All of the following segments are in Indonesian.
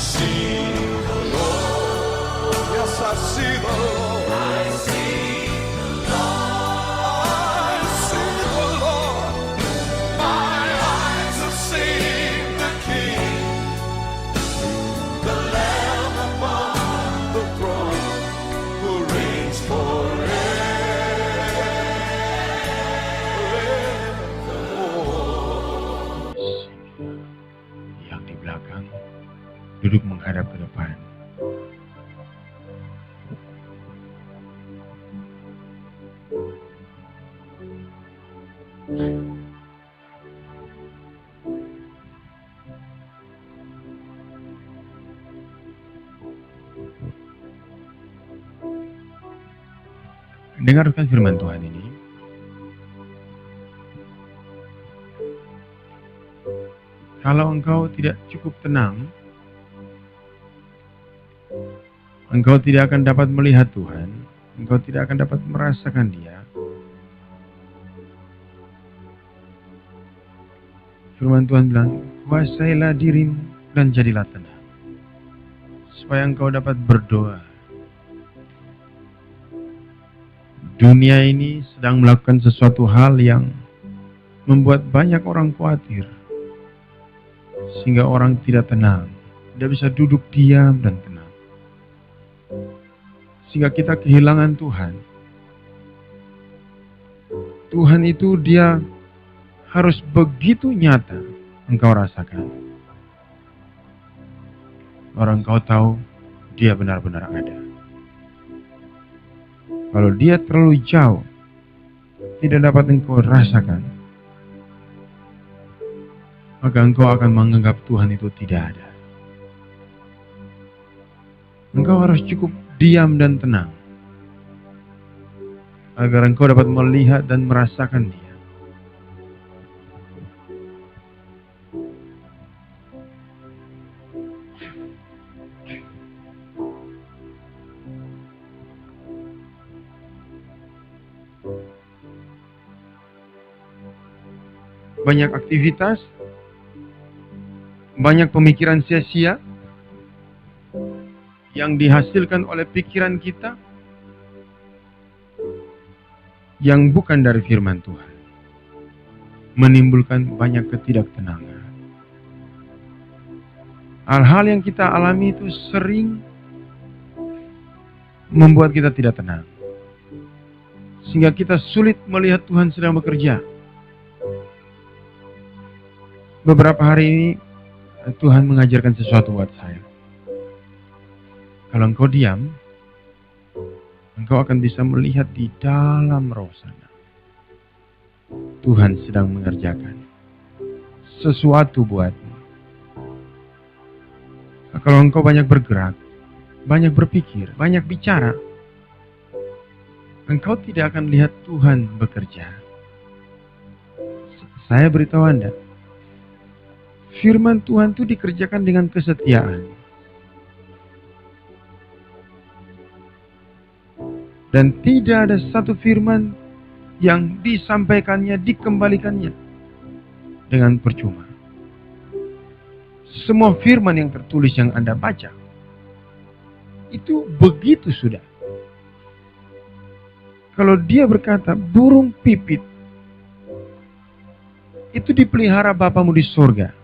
see the Lord. Yes, I see the Lord. I see the Lord. My eyes have seen the King, the Lamb upon the throne, who reigns forever. Yang di belakang duduk menghadap ke depan. Dengarkan firman Tuhan ini. Kalau engkau tidak cukup tenang, engkau tidak akan dapat melihat Tuhan, engkau tidak akan dapat merasakan Dia. Firman Tuhan bilang, kuasailah dirimu dan jadilah tenang, supaya engkau dapat berdoa. Dunia ini sedang melakukan sesuatu hal yang membuat banyak orang khawatir, sehingga orang tidak tenang, tidak bisa duduk diam dan tenang. Sehingga kita kehilangan Tuhan. Tuhan itu Dia harus begitu nyata engkau rasakan. Orang kau tahu Dia benar-benar ada. Kalau Dia terlalu jauh, tidak dapat engkau rasakan, maka engkau akan menganggap Tuhan itu tidak ada. Engkau harus cukup diam dan tenang, agar engkau dapat melihat dan merasakan Dia. Banyak aktivitas, banyak pemikiran sia-sia yang dihasilkan oleh pikiran kita yang bukan dari firman Tuhan, menimbulkan banyak ketidaktenangan. Hal-hal yang kita alami itu sering membuat kita tidak tenang, sehingga kita sulit melihat Tuhan sedang bekerja. Beberapa hari ini Tuhan mengajarkan sesuatu buat saya. Kalau engkau diam, engkau akan bisa melihat di dalam roh sana. Tuhan sedang mengerjakan sesuatu buatmu. Kalau engkau banyak bergerak, banyak berpikir, banyak bicara, engkau tidak akan lihat Tuhan bekerja. Saya beritahu Anda, firman Tuhan itu dikerjakan dengan kesetiaan. Dan tidak ada satu firman yang disampaikannya, dikembalikannya dengan percuma. Semua firman yang tertulis yang Anda baca, itu begitu sudah. Kalau Dia berkata, burung pipit itu dipelihara Bapamu di surga,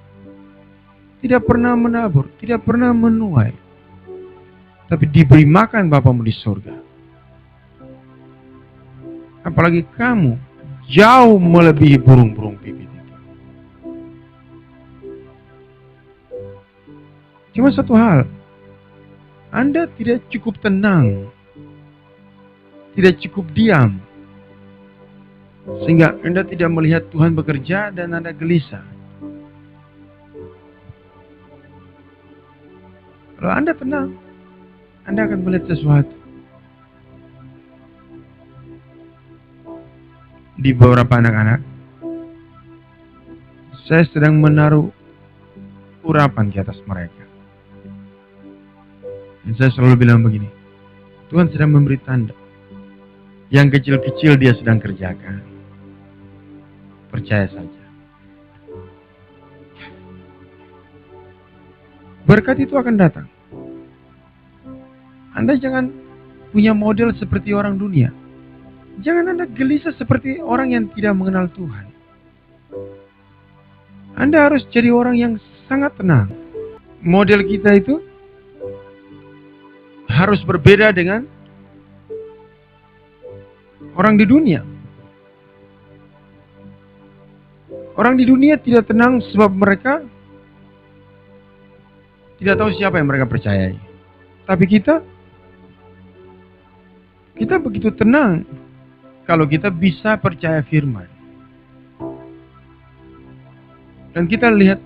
tidak pernah menabur, tidak pernah menuai, tapi diberi makan Bapamu di surga. Apalagi kamu jauh melebihi burung-burung pipit itu. Cuma satu hal, Anda tidak cukup tenang, tidak cukup diam, sehingga Anda tidak melihat Tuhan bekerja dan Anda gelisah. Kalau Anda tenang, Anda akan melihat sesuatu. Di beberapa anak-anak, saya sedang menaruh urapan di atas mereka. Dan saya selalu bilang begini, Tuhan sedang memberi tanda. Yang kecil-kecil Dia sedang kerjakan. Percaya saja. berkat itu akan datang. Anda jangan punya model seperti orang dunia. Jangan Anda gelisah seperti orang yang tidak mengenal Tuhan. Anda harus jadi orang yang sangat tenang. Model kita itu harus berbeda dengan orang di dunia. Orang di dunia tidak tenang sebab mereka tidak tahu siapa yang mereka percayai. Tapi kita begitu tenang kalau kita bisa percaya firman. Dan kita lihat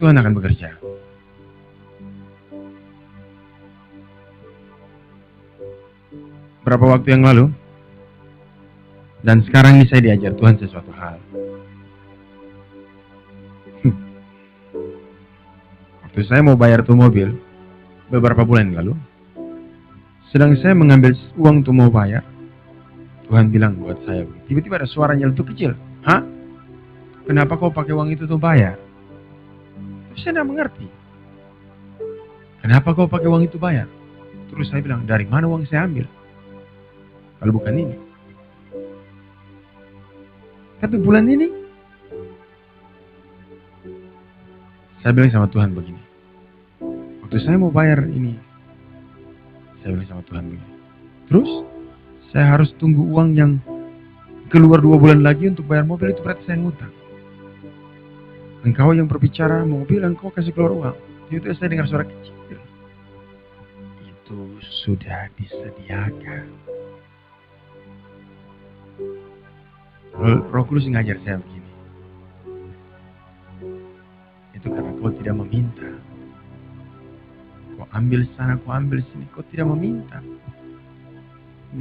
Tuhan akan bekerja. Berapa waktu yang lalu, dan sekarang ini saya diajar Tuhan sesuatu hal. Waktu saya mau bayar tuh mobil beberapa bulan yang lalu, sedang saya mengambil uang untuk mau bayar, Tuhan bilang buat saya, tiba-tiba ada suara nyeletuk kecil. Hah? Kenapa kau pakai uang itu untuk bayar? Terus saya tidak mengerti. Kenapa kau pakai uang itu bayar? Terus saya bilang, dari mana uang saya ambil? Kalau bukan ini. Tapi bulan ini, saya bilang sama Tuhan begini. Waktu saya mau bayar ini, saya bilang sama Tuhan begini. Terus, saya harus tunggu uang yang keluar 2 bulan lagi untuk bayar mobil, itu berarti saya ngutang. Engkau yang berbicara mobil, engkau kasih keluar uang. Itu saya dengar suara kecil. Itu sudah disediakan. Roh Kudus ngajar saya begini. Itu karena kau tidak meminta. Kau ambil sana, kau ambil sini. Kau tidak meminta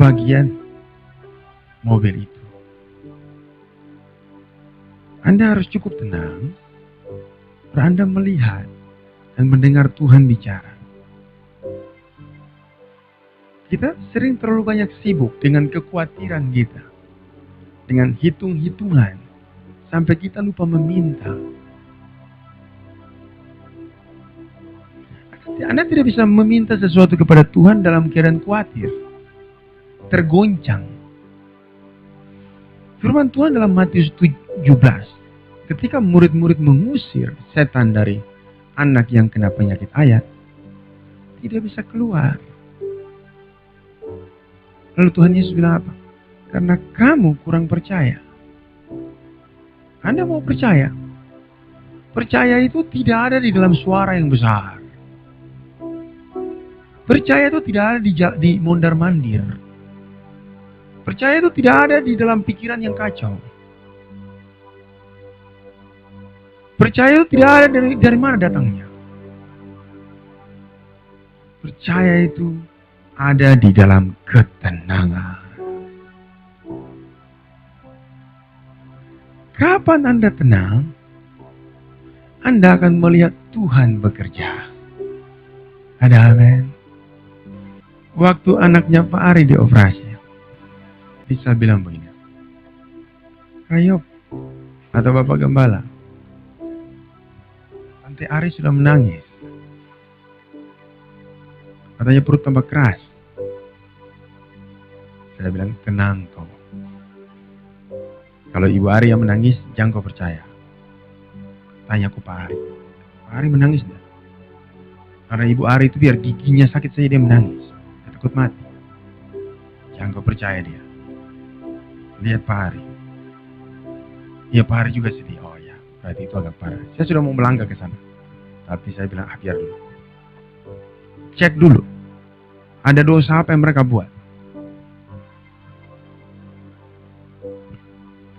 bagian mobil itu. Anda harus cukup tenang. Anda melihat dan mendengar Tuhan bicara. Kita sering terlalu banyak sibuk dengan kekhawatiran kita. Dengan hitung-hitungan. Sampai kita lupa meminta. Anda tidak bisa meminta sesuatu kepada Tuhan dalam keadaan khawatir. Tergoncang. Firman Tuhan dalam Matius 17. Ketika murid-murid mengusir setan dari anak yang kena penyakit ayat. Tidak bisa keluar. Lalu Tuhan Yesus bilang apa? Karena kamu kurang percaya. Anda mau percaya? Percaya itu tidak ada di dalam suara yang besar. Percaya itu tidak ada di mondar-mandir. Percaya itu tidak ada di dalam pikiran yang kacau. Percaya itu tidak ada dari mana datangnya. Percaya itu ada di dalam ketenangan. Kapan Anda tenang, Anda akan melihat Tuhan bekerja. Ada amin. Waktu anaknya Pak Ari dioperasi, bisa bilang begini, Kayop atau Bapak Gembala, Tante Ari sudah menangis. Katanya perut tambah keras. Saya bilang, tenang kau. Kalau Ibu Ari yang menangis, jangan kau percaya. Tanya aku Pak Ari. Pak Ari menangis enggak? Karena Ibu Ari itu biar giginya sakit saja dia menangis. Dia takut mati. Jangan kau percaya dia. Lihat Pak Ari. Ya Pak Ari juga sedih. Oh ya, berarti itu agak parah. Saya sudah mau melangkah ke sana. Tapi saya bilang, biar dulu. Cek dulu. Ada dosa apa yang mereka buat?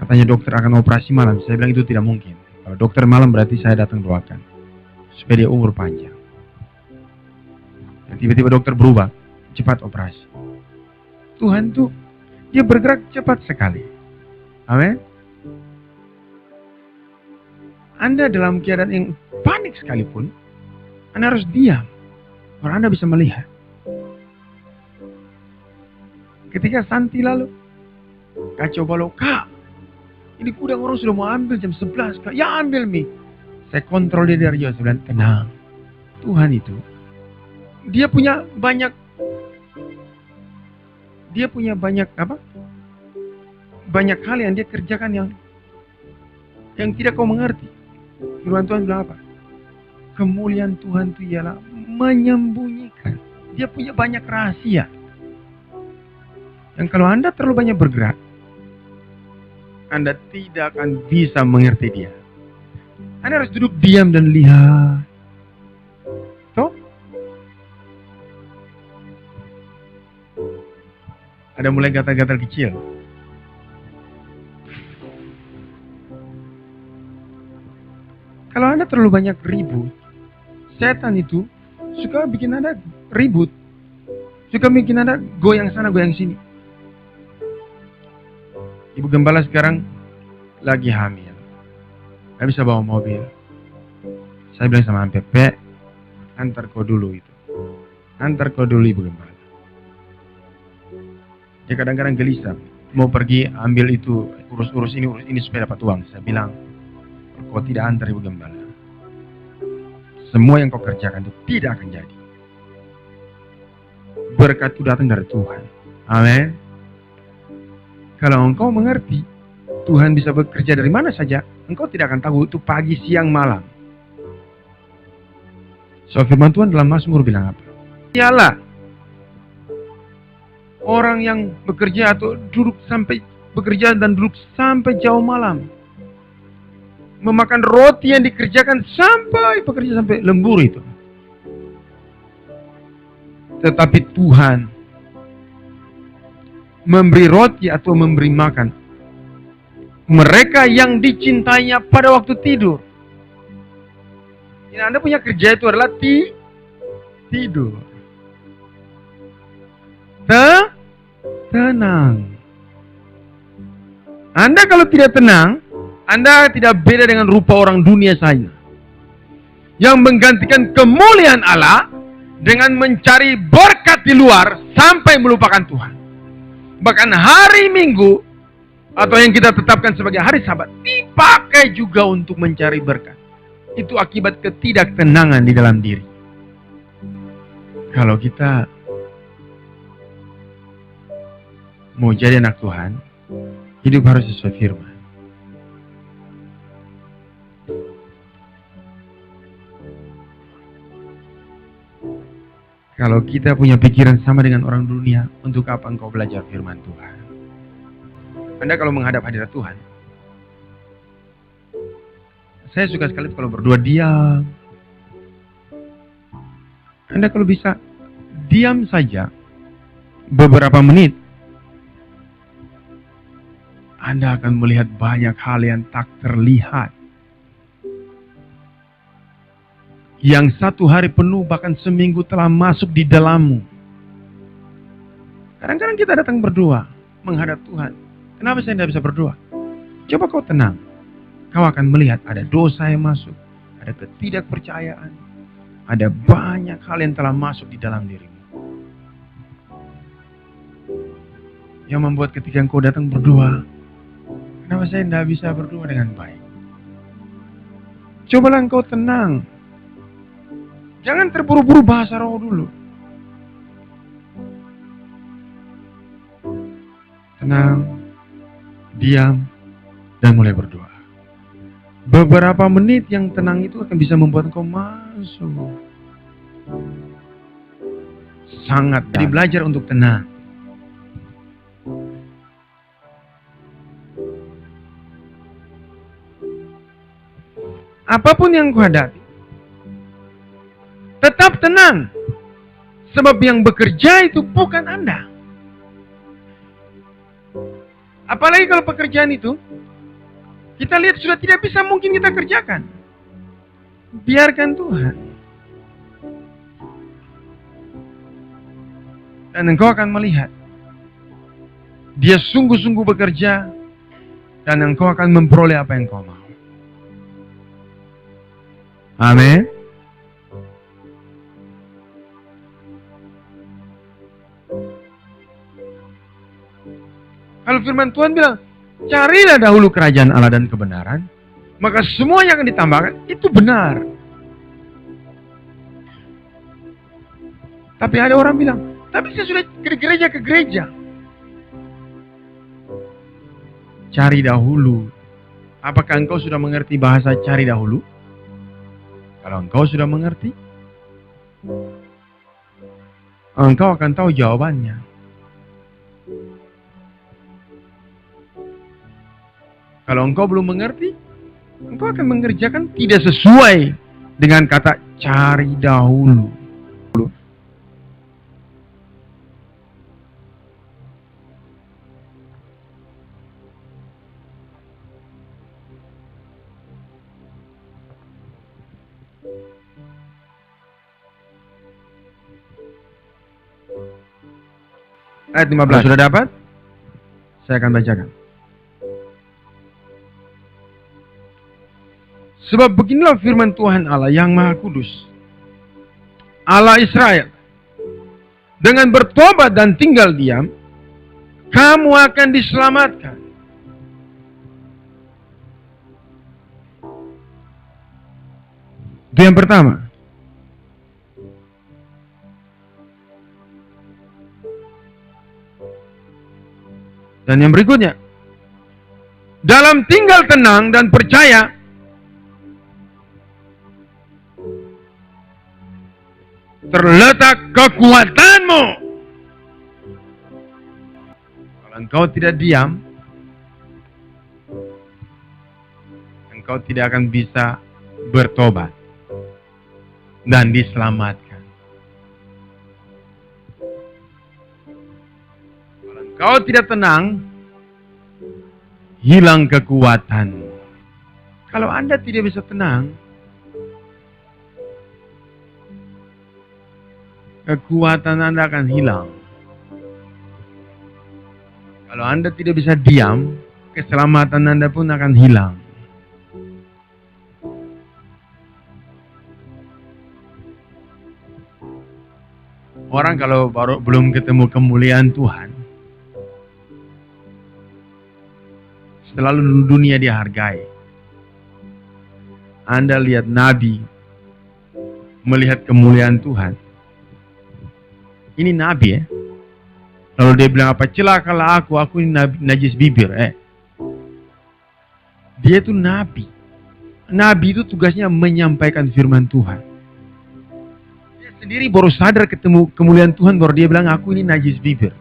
Katanya dokter akan operasi malam. Saya bilang itu tidak mungkin. Kalau dokter malam berarti saya datang doakan. Supaya dia umur panjang. Dan tiba-tiba dokter berubah. Cepat operasi. Tuhan tuh, dia bergerak cepat sekali. Amin. Anda dalam keadaan yang panik sekalipun, Anda harus diam. Karena Anda bisa melihat. Ketika Santi lalu, kacau balau, Kak, ini gudang orang sudah mau ambil jam 11. Kak. Ya ambil Mi. Saya kontrol dia dari jauh. Saya bilang, tenang. Tuhan itu, dia punya banyak apa? Banyak hal yang dia kerjakan yang tidak kau mengerti. Firman Tuhan bilang apa? Kemuliaan Tuhan itu ialah menyembunyikan. Dia punya banyak rahasia. Yang kalau Anda terlalu banyak bergerak, Anda tidak akan bisa mengerti dia. Anda harus duduk diam dan lihat. Toh? Ada mulai gatal-gatal kecil. Kalau Anda terlalu banyak ribut, setan itu suka bikin Anda ribut. Suka bikin Anda goyang sana, goyang sini. Ibu gembala sekarang lagi hamil. Gak bisa bawa mobil. Saya bilang sama Pepe, antar kau dulu itu. Antar kau dulu ibu gembala. Dia kadang-kadang gelisah. Mau pergi ambil itu, urus ini supaya dapat uang. Saya bilang, kau tidak antar ibu gembala, semua yang kau kerjakan itu tidak akan jadi. Berkat itu datang dari Tuhan. Amin. Kalau engkau mengerti Tuhan bisa bekerja dari mana saja, engkau tidak akan tahu itu pagi, siang, malam. So firman Tuhan dalam Mazmur bilang apa? Ialah orang yang bekerja atau bekerja dan duduk sampai jauh malam, memakan roti yang dikerjakan bekerja sampai lembur itu. Tetapi Tuhan memberi roti atau memberi makan mereka yang dicintainya pada waktu tidur. Ini Anda punya kerja itu adalah tidur. Tenang. Anda kalau tidak tenang, Anda tidak beda dengan rupa orang dunia saja, yang menggantikan kemuliaan Allah dengan mencari berkat di luar sampai melupakan Tuhan. Bahkan hari Minggu atau yang kita tetapkan sebagai hari Sabat dipakai juga untuk mencari berkat. Itu akibat ketidaktenangan di dalam diri. Kalau kita mau jadi anak Tuhan, hidup harus sesuai firman. Kalau kita punya pikiran sama dengan orang dunia, untuk apa engkau belajar firman Tuhan? Anda kalau menghadap hadirat Tuhan, saya suka sekali kalau berdua diam. Anda kalau bisa diam saja beberapa menit, Anda akan melihat banyak hal yang tak terlihat. Yang satu hari penuh bahkan seminggu telah masuk di dalammu. Kadang-kadang kita datang berdua menghadap Tuhan. Kenapa saya tidak bisa berdoa? Coba kau tenang. Kau akan melihat ada dosa yang masuk, ada ketidakpercayaan, ada banyak hal yang telah masuk di dalam dirimu. Yang membuat ketika engkau datang berdoa, kenapa saya tidak bisa berdoa dengan baik? Cobalah engkau tenang. Jangan terburu-buru bahasa roh dulu. Tenang, diam, dan mulai berdoa. Beberapa menit yang tenang itu akan bisa membuat engkau masuk. Sangat. Jadi belajar untuk tenang. Apapun yang kau hadapi, tetap tenang. Sebab yang bekerja itu bukan Anda. Apalagi kalau pekerjaan itu kita lihat sudah tidak bisa mungkin kita kerjakan. Biarkan Tuhan. Dan engkau akan melihat Dia sungguh-sungguh bekerja, dan engkau akan memperoleh apa yang kau mau. Amin. Kalau firman Tuhan bilang, carilah dahulu kerajaan Allah dan kebenaran, maka semua yang akan ditambahkan itu benar. Tapi ada orang bilang, tapi saya sudah ke gereja. Cari dahulu. Apakah engkau sudah mengerti bahasa cari dahulu? Kalau engkau sudah mengerti, engkau akan tahu jawabannya. Kalau engkau belum mengerti, engkau akan mengerjakan tidak sesuai dengan kata cari dahulu. Ayat 15 sudah dapat? Saya akan bacakan. Sebab beginilah firman Tuhan Allah yang Maha Kudus, Allah Israel. Dengan bertobat dan tinggal diam, kamu akan diselamatkan. Itu yang pertama. Dan yang berikutnya, dalam tinggal tenang dan percaya, terletak kekuatanmu. Kalau engkau tidak diam, engkau tidak akan bisa bertobat dan diselamatkan. Kalau tidak tenang, hilang kekuatan. Kalau Anda tidak bisa tenang, kekuatan Anda akan hilang. Kalau Anda tidak bisa diam, keselamatan Anda pun akan hilang. Orang kalau belum ketemu kemuliaan Tuhan, selalu dunia dihargai. Anda lihat Nabi melihat kemuliaan Tuhan. Ini Nabi ya. Lalu dia bilang apa? Celakalah aku ini najis bibir. Dia itu Nabi. Nabi itu tugasnya menyampaikan firman Tuhan. Dia sendiri baru sadar ketemu kemuliaan Tuhan, baru dia bilang aku ini najis bibir.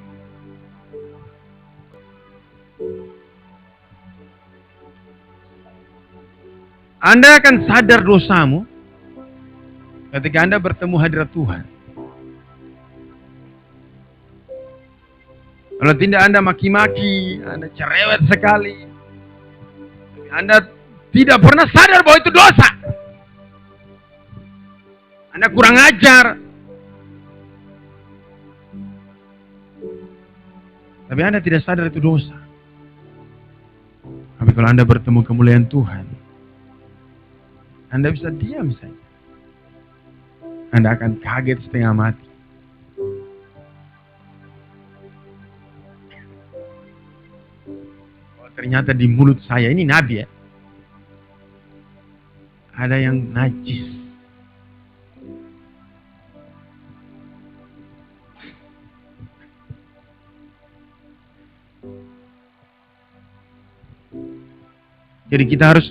Anda akan sadar dosamu ketika Anda bertemu hadirat Tuhan. Kalau tidak Anda maki-maki, Anda cerewet sekali, Anda tidak pernah sadar bahwa itu dosa. Anda kurang ajar. Tapi Anda tidak sadar itu dosa. Tapi kalau Anda bertemu kemuliaan Tuhan, Anda bisa diam saja. Anda akan kaget setengah mati. Oh, ternyata di mulut saya, ini Nabi ya, ada yang najis. Jadi kita harus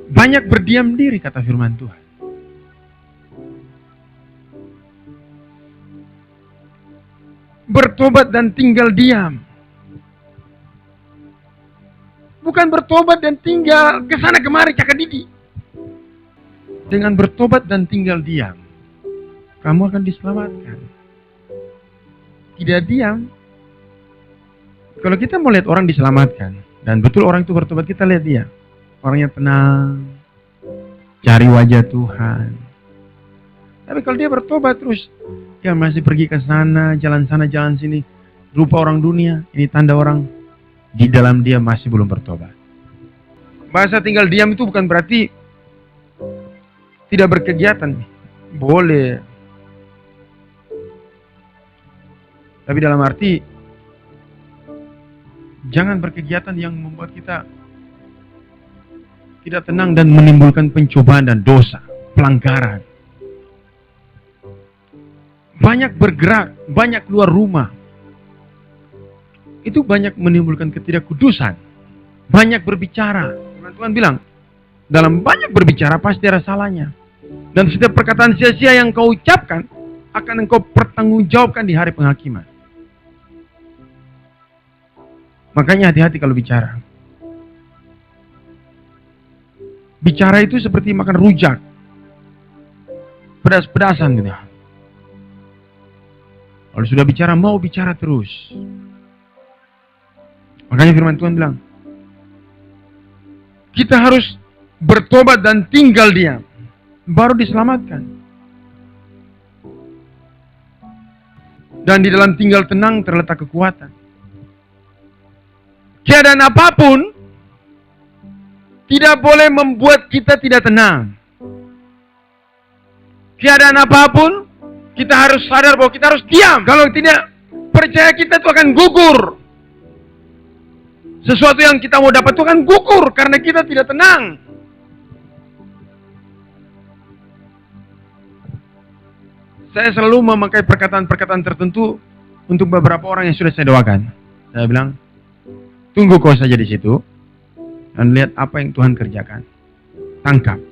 banyak berdiam diri, kata firman Tuhan. Bertobat dan tinggal diam. Bukan bertobat dan tinggal kesana kemari cakap didi. Dengan bertobat dan tinggal diam, kamu akan diselamatkan. Tidak diam. Kalau kita mau lihat orang diselamatkan, dan betul orang itu bertobat, kita lihat dia. Orangnya tenang, cari wajah Tuhan. Tapi kalau dia bertobat terus, dia masih pergi ke sana, jalan sini, rupa orang dunia, ini tanda orang di dalam dia masih belum bertobat. Bahasa tinggal diam itu bukan berarti tidak berkegiatan. Boleh. Tapi dalam arti, jangan berkegiatan yang membuat kita tidak tenang dan menimbulkan pencobaan dan dosa, pelanggaran. banyak bergerak, banyak keluar rumah. Itu banyak menimbulkan ketidakkudusan. Banyak berbicara. Tuhan bilang, dalam banyak berbicara pasti ada salahnya. Dan setiap perkataan sia-sia yang kau ucapkan akan engkau pertanggungjawabkan di hari penghakiman. Makanya hati-hati kalau bicara. Bicara itu seperti makan rujak. Pedas-pedasan gitu. Kalau sudah bicara, mau bicara terus. Makanya firman Tuhan bilang, kita harus bertobat dan tinggal diam, baru diselamatkan. Dan di dalam tinggal tenang terletak kekuatan. Keadaan apapun tidak boleh membuat kita tidak tenang. Keadaan apapun kita harus sadar bahwa kita harus diam. Kalau tidak, percaya kita itu akan gugur. Sesuatu yang kita mau dapat itu akan gugur karena kita tidak tenang. Saya selalu memakai perkataan-perkataan tertentu untuk beberapa orang yang sudah saya doakan. Saya bilang, tunggu kau saja di situ dan lihat apa yang Tuhan kerjakan. Tangkap.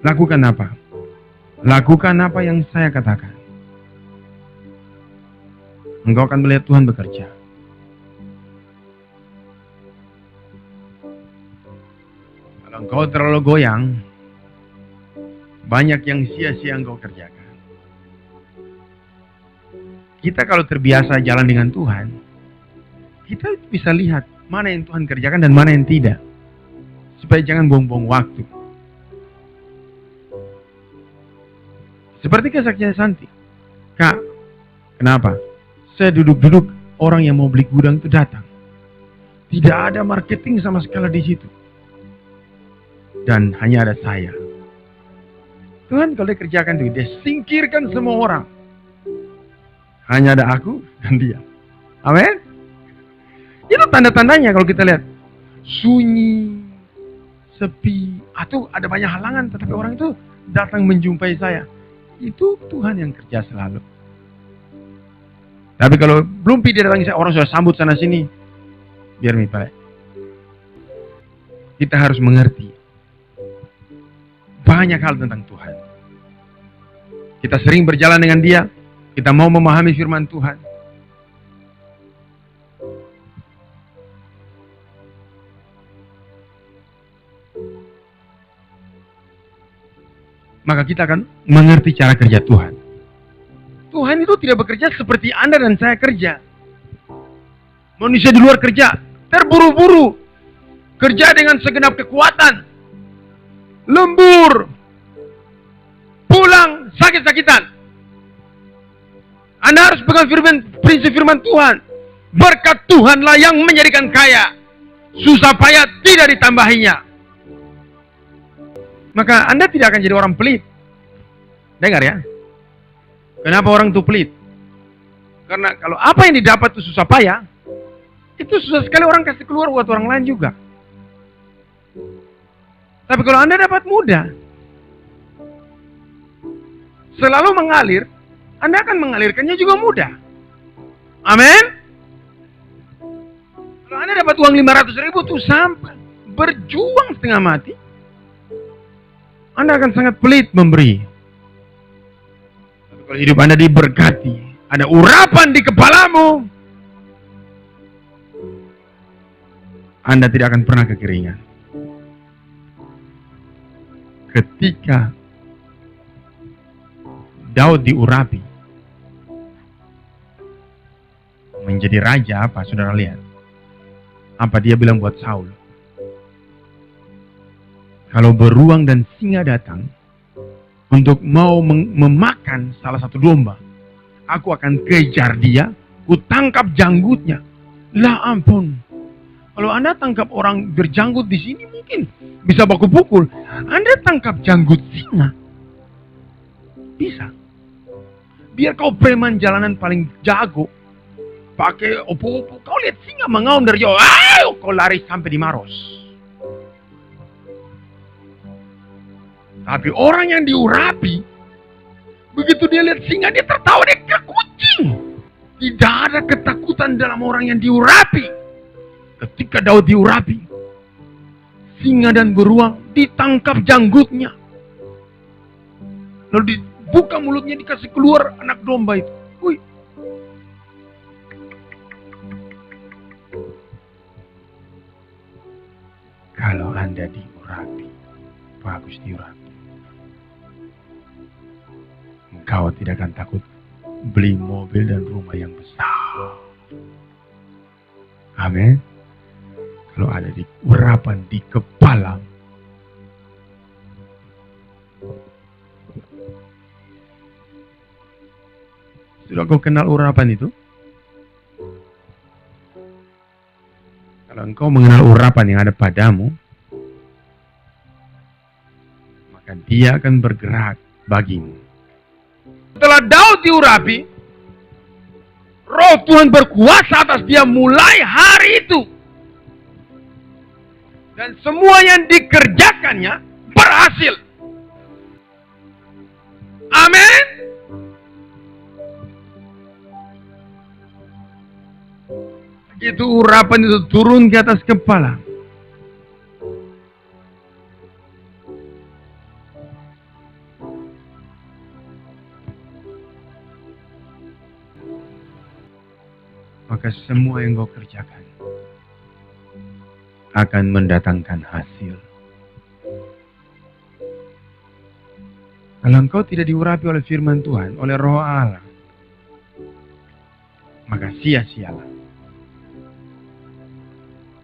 Lakukan apa? Lakukan apa yang saya katakan. Engkau akan melihat Tuhan bekerja. Kalau engkau terlalu goyang, banyak yang sia-sia engkau kerjakan. Kita kalau terbiasa jalan dengan Tuhan, kita bisa lihat mana yang Tuhan kerjakan dan mana yang tidak. Supaya jangan buang-buang waktu. Seperti kesaksian Santi. Kak, kenapa? Saya duduk-duduk, orang yang mau beli gudang itu datang. Tidak ada marketing sama sekali di situ. Dan hanya ada saya. Tuhan kalau dia kerjakan itu, dia singkirkan semua orang. Hanya ada aku dan dia. Amin. Itu tanda-tandanya kalau kita lihat. Sunyi, sepi, atau ada banyak halangan, tetapi orang itu datang menjumpai saya. Itu Tuhan yang kerja selalu. Tapi kalau belum dia datang, orang sudah sambut sana sini, biar baik. Kita harus mengerti banyak hal tentang Tuhan. Kita sering berjalan dengan dia, kita mau memahami firman Tuhan. Maka kita akan mengerti cara kerja Tuhan. Tuhan itu tidak bekerja seperti Anda dan saya kerja. Manusia di luar kerja, terburu-buru. Kerja dengan segenap kekuatan. Lembur. Pulang sakit-sakitan. Anda harus pegang prinsip firman Tuhan. Berkat Tuhanlah yang menjadikan kaya. Susah payah tidak ditambahinya. Maka Anda tidak akan jadi orang pelit. Dengar ya. Kenapa orang itu pelit? Karena kalau apa yang didapat itu susah payah, itu susah sekali orang kasih keluar buat orang lain juga. Tapi kalau Anda dapat mudah, selalu mengalir, Anda akan mengalirkannya juga mudah. Amin. Kalau Anda dapat uang 500.000 itu sampai berjuang setengah mati, Anda akan sangat pelit memberi. Tapi kalau hidup Anda diberkati, ada urapan di kepalamu, Anda tidak akan pernah kekeringan. Ketika Daud diurapi menjadi raja, apa saudara lihat? Apa dia bilang buat Saul? Kalau beruang dan singa datang untuk mau memakan salah satu domba, aku akan kejar dia, ku tangkap janggutnya. Lah ampun. Kalau Anda tangkap orang berjanggut di sini mungkin bisa baku pukul. Anda tangkap janggut singa, bisa. Biar kau preman jalanan paling jago, pakai opo-opo, kau lihat singa mengaum dari jauh, kau lari sampai di Maros. Tapi orang yang diurapi, Begitu dia lihat singa, dia tertawa, dia kira kucing. Tidak ada ketakutan dalam orang yang diurapi. Ketika Daud diurapi, singa dan beruang ditangkap janggutnya. Lalu dibuka mulutnya, dikasih keluar anak domba itu. Wih. Kalau Anda diurapi, bagus diurapi, engkau tidak akan takut beli mobil dan rumah yang besar. Amin. Kalau ada di urapan di kepala, sudah kau kenal urapan itu? Kalau engkau mengenal urapan yang ada padamu, maka dia akan bergerak bagimu. Setelah Daud diurapi, Roh Tuhan berkuasa atas dia mulai hari itu. Dan semua yang dikerjakannya berhasil. Amin. Begitu urapan itu turun ke atas kepala, maka semua yang kau kerjakan akan mendatangkan hasil. Kalau engkau tidak diurapi oleh firman Tuhan, oleh Roh Allah, maka sia-sialah.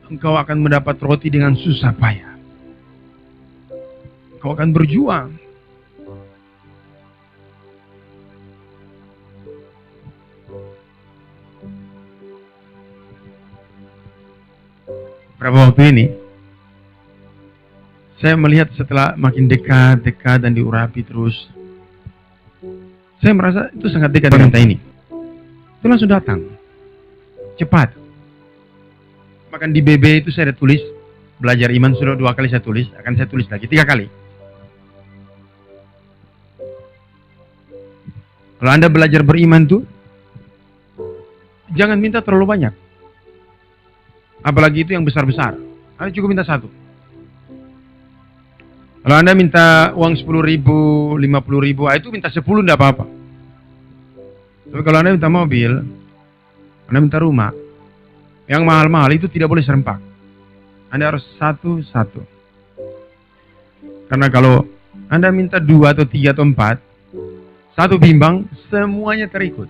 Engkau akan mendapat roti dengan susah payah. Engkau akan berjuang. Berapa waktu ini, saya melihat setelah makin dekat dan diurapi terus, saya merasa itu sangat dekat dengan kita ini. Itu langsung datang. Cepat. Bahkan di BB itu saya ada tulis, belajar iman sudah 2 kali saya tulis, akan saya tulis lagi 3 kali. Kalau Anda belajar beriman tuh, jangan minta terlalu banyak. Apalagi itu yang besar-besar. Anda cukup minta 1. Kalau Anda minta uang 10.000, 50.000, itu minta 10 tidak apa-apa. Tapi kalau Anda minta mobil, Anda minta rumah, yang mahal-mahal itu tidak boleh serempak. Anda harus 1-1. Karena kalau Anda minta 2 atau 3 atau 4, 1 bimbang, semuanya terikut.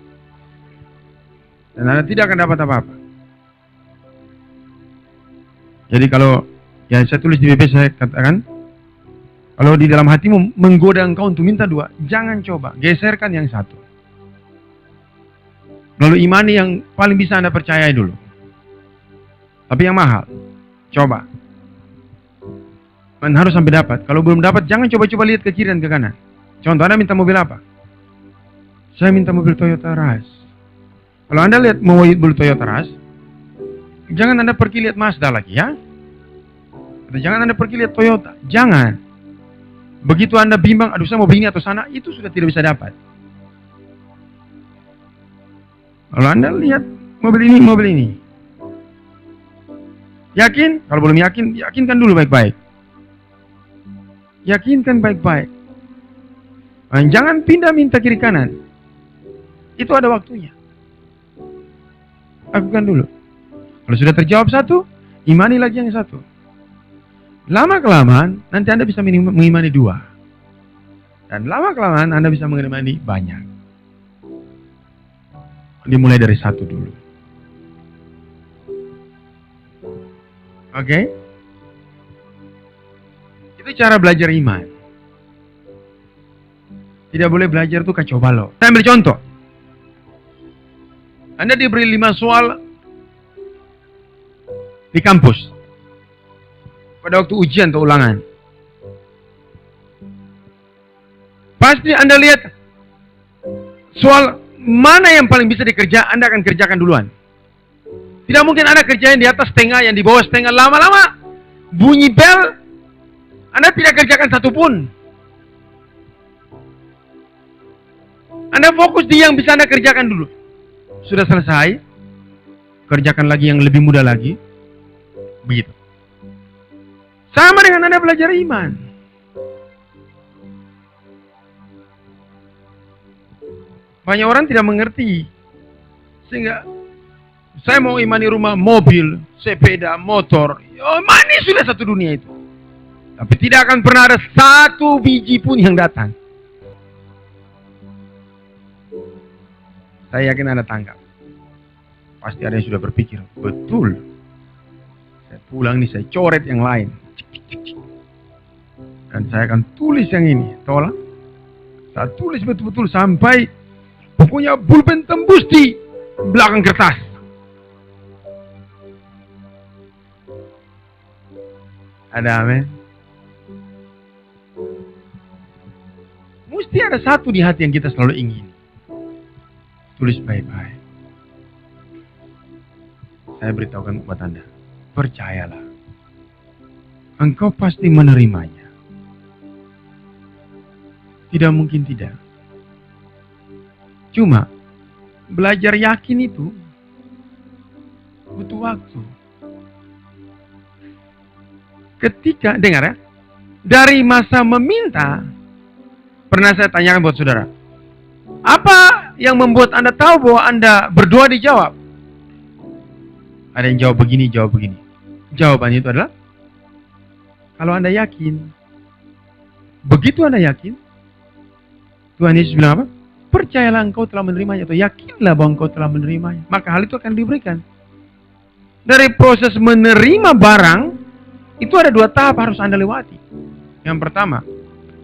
Dan Anda tidak akan dapat apa-apa. Jadi kalau yang saya tulis di BB, saya katakan, kalau di dalam hatimu menggoda engkau untuk minta 2, jangan coba, geserkan yang 1. Lalu imani yang paling bisa Anda percayai dulu. Tapi yang mahal, coba. Man harus sampai dapat. Kalau belum dapat, jangan coba-coba lihat ke kiri dan ke kanan. Contoh, Anda minta mobil apa? Saya minta mobil Toyota Rush. Kalau Anda lihat mobil Toyota Rush, jangan Anda pergi lihat Mazda lagi ya. Atau jangan Anda pergi lihat Toyota. Jangan. Begitu Anda bimbang, aduh saya mau begini atau sana, itu sudah tidak bisa dapat. Kalau Anda lihat mobil ini. Yakin? Kalau belum yakin, yakinkan dulu baik-baik. Yakinkan baik-baik. Jangan pindah minta kiri kanan. Itu ada waktunya. Lakukan dulu. Kalau sudah terjawab 1, imani lagi yang 1. Lama-kelamaan, nanti Anda bisa mengimani 2. Dan lama-kelamaan, Anda bisa mengimani banyak. Dimulai dari 1 dulu. Oke? Itu cara belajar iman. Tidak boleh belajar tuh kacau balau. Saya ambil contoh. Anda diberi 5 soal di kampus pada waktu ujian atau ulangan. Pasti Anda lihat soal mana yang paling bisa dikerja, Anda akan kerjakan duluan. Tidak mungkin Anda kerjain di atas setengah, yang di bawah setengah. Lama-lama bunyi bel, Anda tidak kerjakan 1 pun. Anda fokus di yang bisa Anda kerjakan dulu. Sudah selesai, kerjakan lagi yang lebih mudah lagi. Begitu. Sama dengan Anda belajar iman. Banyak orang tidak mengerti. Sehingga saya mau imani rumah, mobil, sepeda, motor. Oh, manis sudah satu dunia itu. Tapi tidak akan pernah ada satu biji pun yang datang. Saya yakin Anda tangkap. Pasti ada yang sudah berpikir, betul. Saya pulang nih, saya coret yang lain. Dan saya akan tulis yang ini. Tolong. Saya tulis betul-betul sampai pokoknya pulpen tembus di belakang kertas. Ada amin. Mesti ada satu di hati yang kita selalu ingin. Tulis baik-baik. Saya beritahukan buat Anda. Percayalah. Engkau pasti menerimanya. Tidak mungkin tidak. Cuma, belajar yakin itu butuh waktu. Ketika, dengar ya, dari masa meminta, pernah saya tanyakan buat saudara, apa yang membuat Anda tahu bahwa Anda berdoa dijawab? Ada yang jawab begini, jawab begini. Jawabannya itu adalah, kalau Anda yakin. Begitu Anda yakin, Tuhan Yesus bilang apa? Percayalah engkau telah menerimanya, atau yakinlah bahwa engkau telah menerimanya. Maka hal itu akan diberikan. Dari proses menerima barang, itu ada 2 tahap harus Anda lewati. Yang pertama,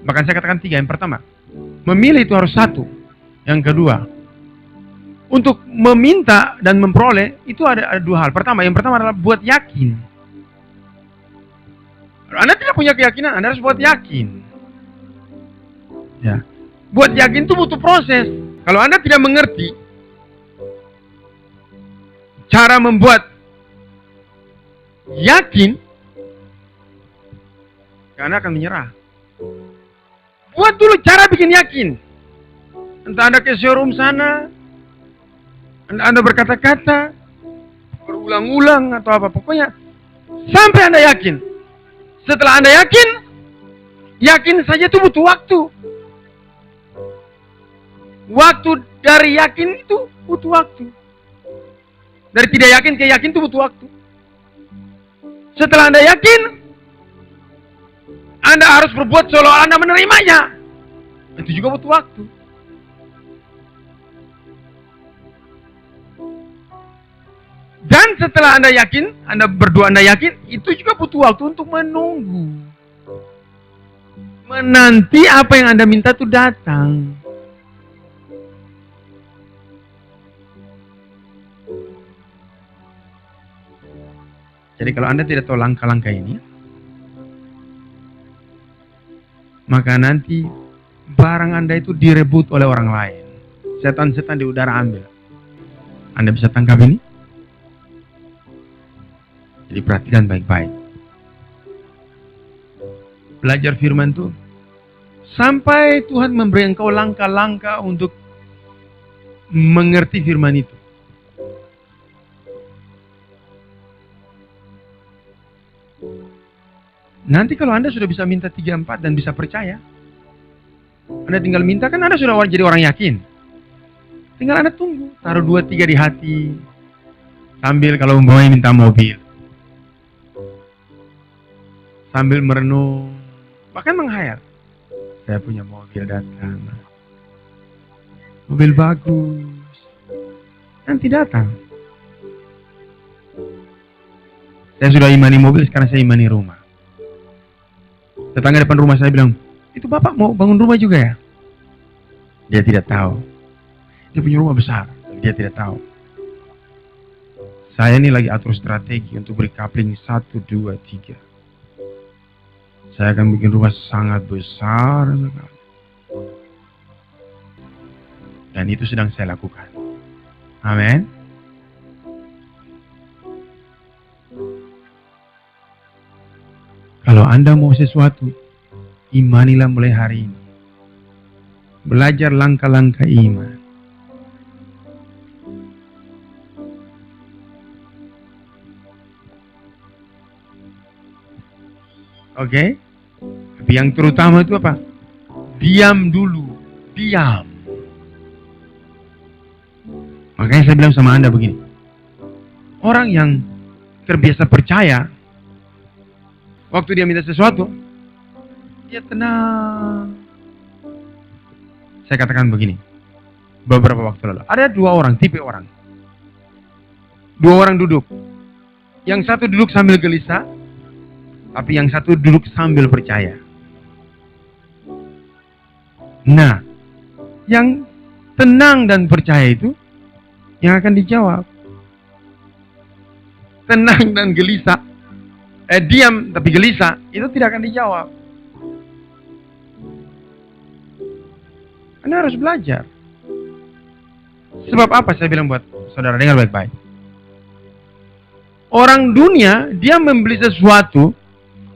bahkan saya katakan 3. Yang pertama, memilih itu harus 1. Yang kedua, untuk meminta dan memperoleh, itu ada 2 hal. Yang pertama adalah buat yakin. Kalau Anda tidak punya keyakinan, Anda harus buat yakin. Ya. Buat yakin itu butuh proses. Kalau Anda tidak mengerti cara membuat yakin, Anda akan menyerah. Buat dulu cara bikin yakin. Entah Anda ke showroom sana, Anda berkata-kata, berulang-ulang atau apa. Pokoknya sampai Anda yakin. Setelah Anda yakin, yakin saja itu butuh waktu. Waktu dari yakin itu butuh waktu. Dari tidak yakin ke yakin itu butuh waktu. Setelah Anda yakin, Anda harus berbuat seolah Anda menerimanya. Itu juga butuh waktu. Dan setelah Anda yakin, Anda berdoa Anda yakin, itu juga butuh waktu untuk menunggu. Menanti apa yang Anda minta itu datang. Jadi kalau Anda tidak tahu langkah-langkah ini, maka nanti barang Anda itu direbut oleh orang lain. Setan-setan di udara ambil. Anda bisa tangkap ini? Jadi perhatikan baik-baik. Belajar firman itu sampai Tuhan memberi engkau langkah-langkah untuk mengerti firman itu. Nanti kalau Anda sudah bisa minta 3-4 dan bisa percaya, Anda tinggal minta, kan Anda sudah jadi orang yakin. Tinggal Anda tunggu, taruh 2-3 di hati. Sambil kalau umpamanya minta mobil, sambil merenung, bahkan menghayal, saya punya mobil datang, mobil bagus, nanti datang. Saya sudah imani mobil, sekarang saya imani rumah. Tetangga depan rumah saya bilang, itu Bapak mau bangun rumah juga ya? Dia tidak tahu. Dia punya rumah besar, dia tidak tahu. Saya ini lagi atur strategi untuk beri coupling 1, 2, 3. Saya akan bikin rumah sangat besar sekali. Dan itu sedang saya lakukan. Amin. Kalau Anda mau sesuatu, imanilah mulai hari ini. Belajar langkah-langkah iman. Oke? Tapi yang terutama itu apa? Diam dulu. Diam. Makanya saya bilang sama Anda begini. Orang yang terbiasa percaya, waktu dia minta sesuatu, dia tenang. Saya katakan begini. Beberapa waktu lalu. Ada dua orang, tipe orang. Dua orang duduk. Yang satu duduk sambil gelisah, tapi yang satu duduk sambil percaya. Nah, yang tenang dan percaya itu yang akan dijawab. Tenang dan gelisah, diam tapi gelisah, itu tidak akan dijawab. Anda harus belajar. Sebab apa saya bilang buat saudara, dengar baik-baik. Orang dunia, dia membeli sesuatu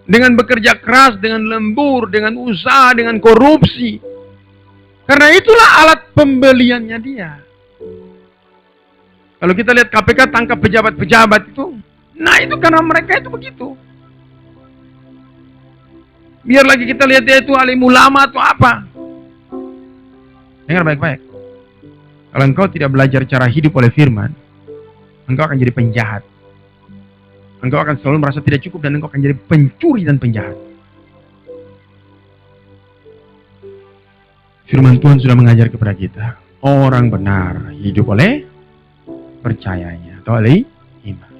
dengan bekerja keras, dengan lembur, dengan usaha, dengan korupsi. Karena itulah alat pembeliannya dia. Kalau kita lihat KPK tangkap pejabat-pejabat itu, nah itu karena mereka itu begitu. Biar lagi kita lihat dia itu alim ulama atau apa. Dengar baik-baik. Kalau engkau tidak belajar cara hidup oleh firman, engkau akan jadi penjahat. Engkau akan selalu merasa tidak cukup dan engkau akan jadi pencuri dan penjahat. Firman Tuhan sudah mengajar kepada kita. Orang benar hidup oleh percayanya atau oleh iman.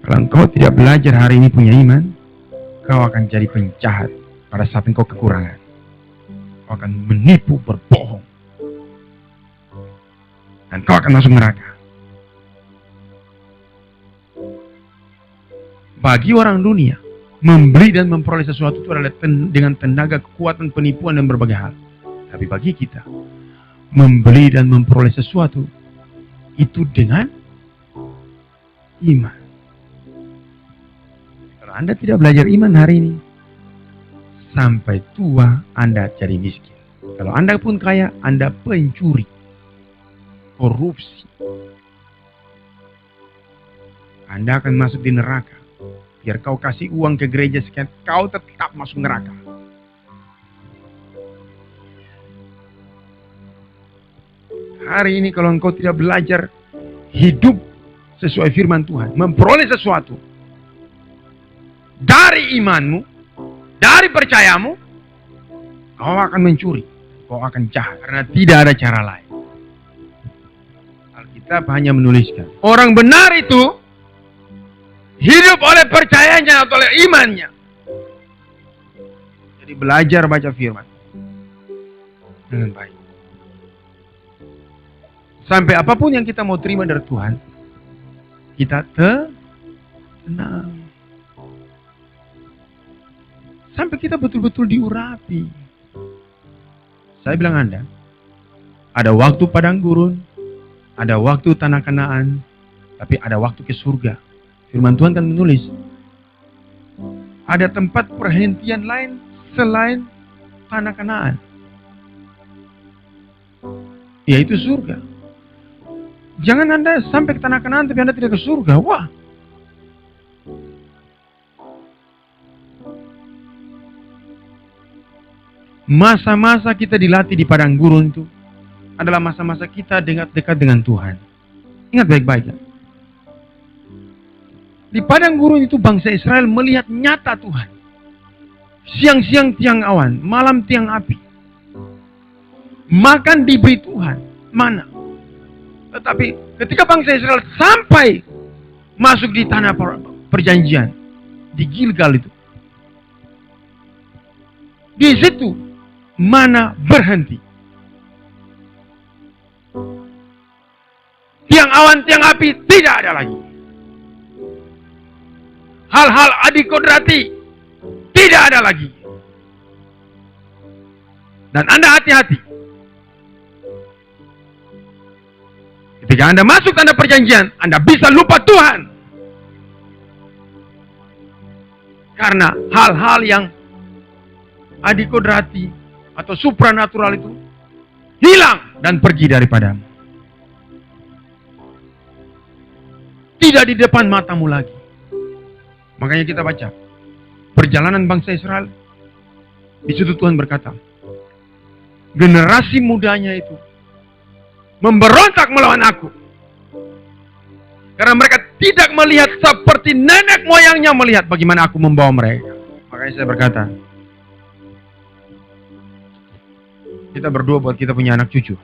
Kalau engkau tidak belajar hari ini punya iman, kau akan jadi penjahat pada saat engkau kekurangan. Kau akan menipu, berbohong. Dan kau akan masuk neraka. Bagi orang dunia, membeli dan memperoleh sesuatu itu adalah dengan tenaga, kekuatan, penipuan, dan berbagai hal. Tapi bagi kita, membeli dan memperoleh sesuatu itu dengan iman. Kalau Anda tidak belajar iman hari ini, sampai tua Anda jadi miskin. Kalau Anda pun kaya, Anda pencuri, korupsi. Anda akan masuk di neraka. Biar kau kasih uang ke gereja sekian, kau tetap masuk neraka. Hari ini kalau engkau tidak belajar hidup sesuai firman Tuhan, memperoleh sesuatu dari imanmu, dari percayamu, kau akan mencuri, kau akan jahat, karena tidak ada cara lain. Alkitab hanya menuliskan, orang benar itu hidup oleh percayanya atau oleh imannya. Jadi belajar baca firman dengan baik. Sampai apapun yang kita mau terima dari Tuhan, kita tenang. Sampai kita betul-betul diurapi. Saya bilang Anda, ada waktu padang gurun, ada waktu tanah Kanaan, tapi ada waktu ke surga. Firman Tuhan kan menulis, ada tempat perhentian lain selain tanah Kanaan, yaitu surga. Jangan Anda sampai ke tanah Kanaan tapi Anda tidak ke surga. Wah. Masa-masa kita dilatih di padang gurun itu adalah masa-masa kita dekat dengan Tuhan. Ingat baik-baik ya. Di padang gurun itu bangsa Israel melihat nyata Tuhan. Siang-siang tiang awan, malam tiang api. Makan diberi Tuhan, mana? Tetapi ketika bangsa Israel sampai masuk di tanah perjanjian, di Gilgal itu, di situ mana berhenti. Tiang awan, tiang api tidak ada lagi. Hal-hal adikodrati tidak ada lagi. Dan Anda hati-hati. Ketika Anda masuk tanda perjanjian, Anda bisa lupa Tuhan. Karena hal-hal yang adikodrati, atau supranatural itu hilang dan pergi daripadamu. Tidak di depan matamu lagi. Makanya kita baca perjalanan bangsa Israel. Di situ Tuhan berkata, generasi mudanya itu memberontak melawan aku. Karena mereka tidak melihat seperti nenek moyangnya melihat bagaimana aku membawa mereka. Makanya saya berkata, kita berdoa buat kita punya anak cucu.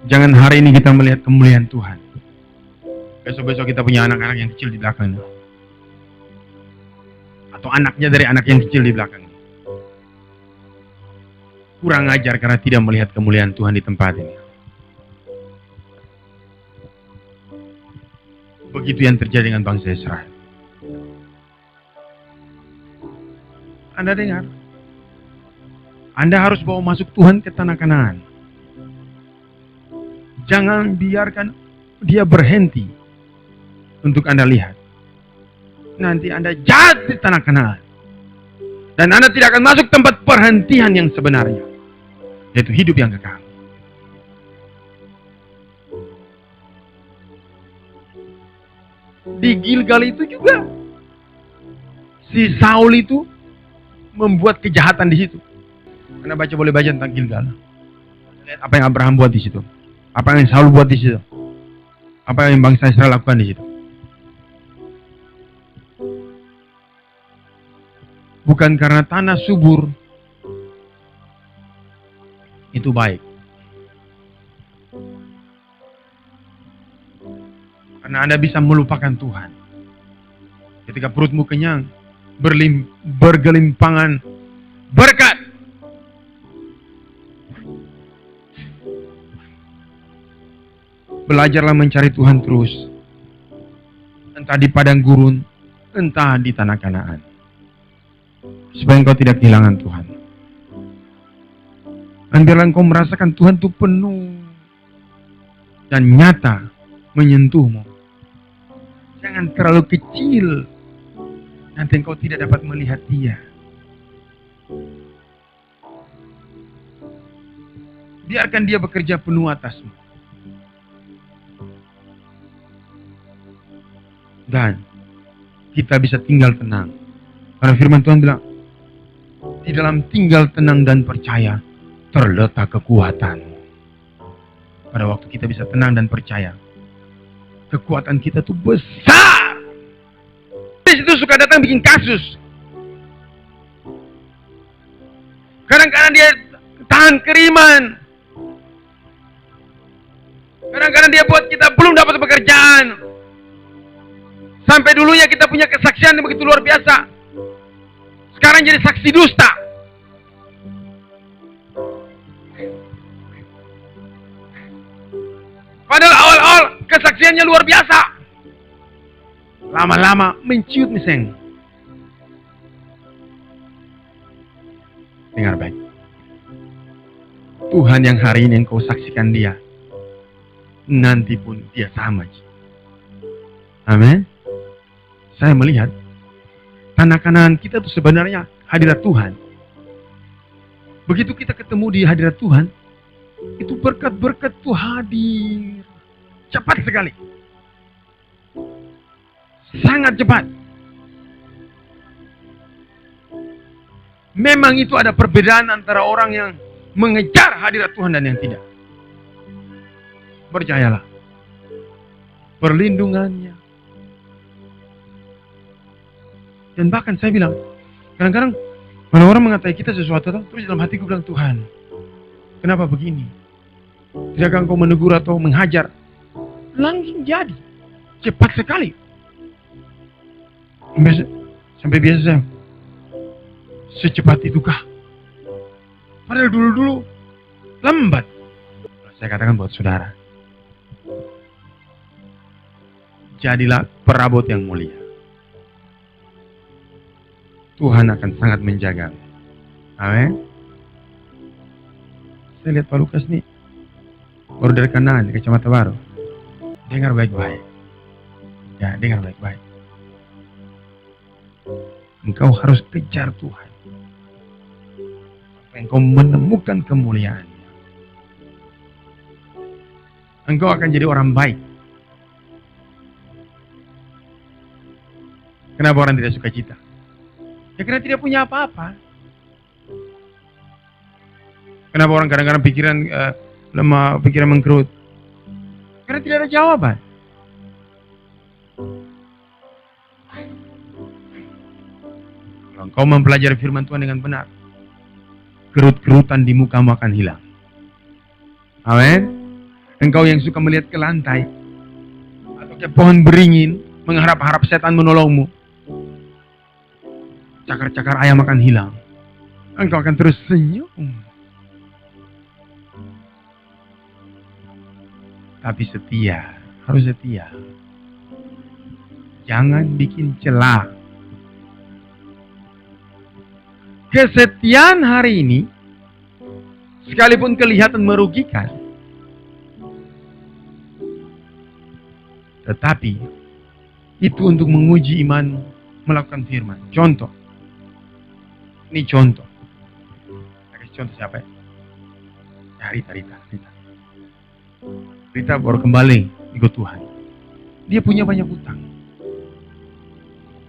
Jangan hari ini kita melihat kemuliaan Tuhan. Besok-besok kita punya anak-anak yang kecil di belakangnya. Atau anaknya dari anak yang kecil di belakangnya. Kurang ajar karena tidak melihat kemuliaan Tuhan di tempat ini. Begitu yang terjadi dengan bangsa Israel. Anda dengar? Anda harus bawa masuk Tuhan ke tanah Kanaan. Jangan biarkan dia berhenti untuk Anda lihat. Nanti Anda jatuh di tanah Kanaan. Dan Anda tidak akan masuk tempat perhentian yang sebenarnya, yaitu hidup yang kekal. Di Gilgal itu juga si Saul itu membuat kejahatan di situ. Anda boleh baca tentang Gilgal. Lihat apa yang Abraham buat di situ. Apa yang Saul buat di situ. Apa yang bangsa Israel lakukan di situ. Bukan karena tanah subur itu baik. Karena Anda bisa melupakan Tuhan. Ketika perutmu kenyang, bergelimpangan berkat. Belajarlah mencari Tuhan terus. Entah di padang gurun, entah di tanah Kanaan. Supaya engkau tidak kehilangan Tuhan. Dan biarlah engkau merasakan Tuhan itu penuh dan nyata menyentuhmu. Jangan terlalu kecil. Nanti engkau tidak dapat melihat Dia. Biarkan Dia bekerja penuh atasmu. Dan kita bisa tinggal tenang. Karena firman Tuhan bilang, di dalam tinggal tenang dan percaya terletak kekuatan. Pada waktu kita bisa tenang dan percaya, kekuatan kita tuh besar. Di situ suka datang bikin kasus. Kadang-kadang dia tahan kiriman. Kadang-kadang dia buat kita belum dapat pekerjaan. Sampai dulunya kita punya kesaksian yang begitu luar biasa. Sekarang jadi saksi dusta. Padahal awal-awal kesaksiannya luar biasa. Lama-lama menciut miseng. Dengar baik. Tuhan yang hari ini engkau saksikan Dia, nanti pun Dia sama. Amin. Saya melihat tanah Kanaan kita itu sebenarnya hadirat Tuhan. Begitu kita ketemu di hadirat Tuhan, itu berkat-berkat itu hadir. Cepat sekali. Sangat cepat. Memang itu ada perbedaan antara orang yang mengejar hadirat Tuhan dan yang tidak. Percayalah. Perlindungannya. Dan bahkan saya bilang, kadang-kadang mana orang mengatakan kita sesuatu, terus dalam hatiku bilang, Tuhan, kenapa begini? Tidakkah engkau menegur atau menghajar? Langsung jadi. Cepat sekali. Sampai biasa saya, secepat itukah? Padahal dulu-dulu lambat. Saya katakan buat saudara, jadilah perabot yang mulia. Tuhan akan sangat menjaga. Amin. Saya lihat Pak Lukas nih, baru dari Kanaan, Kecamatan Baru. Dengar baik-baik. Ya, dengar baik-baik. engkau harus kejar Tuhan. Sampai engkau menemukan kemuliaan. Engkau akan jadi orang baik. Kenapa orang tidak suka cita? Ya karena tidak punya apa-apa. Kenapa orang kadang-kadang pikiran lemah, pikiran mengkerut? Karena tidak ada jawaban. Kalau engkau mempelajari firman Tuhan dengan benar, kerut-kerutan di mukamu akan hilang. Amin. Engkau yang suka melihat ke lantai atau ke pohon beringin, mengharap-harap setan menolongmu, cakar-cakar ayam akan hilang. Engkau akan terus senyum. Tapi setia, harus setia. Jangan bikin celah. Kesetiaan hari ini, sekalipun kelihatan merugikan, tetapi itu untuk menguji iman, melakukan firman. Contoh. Ini contoh. Contoh siapa ya? Rita. Rita baru kembali ikut Tuhan. Dia punya banyak hutang.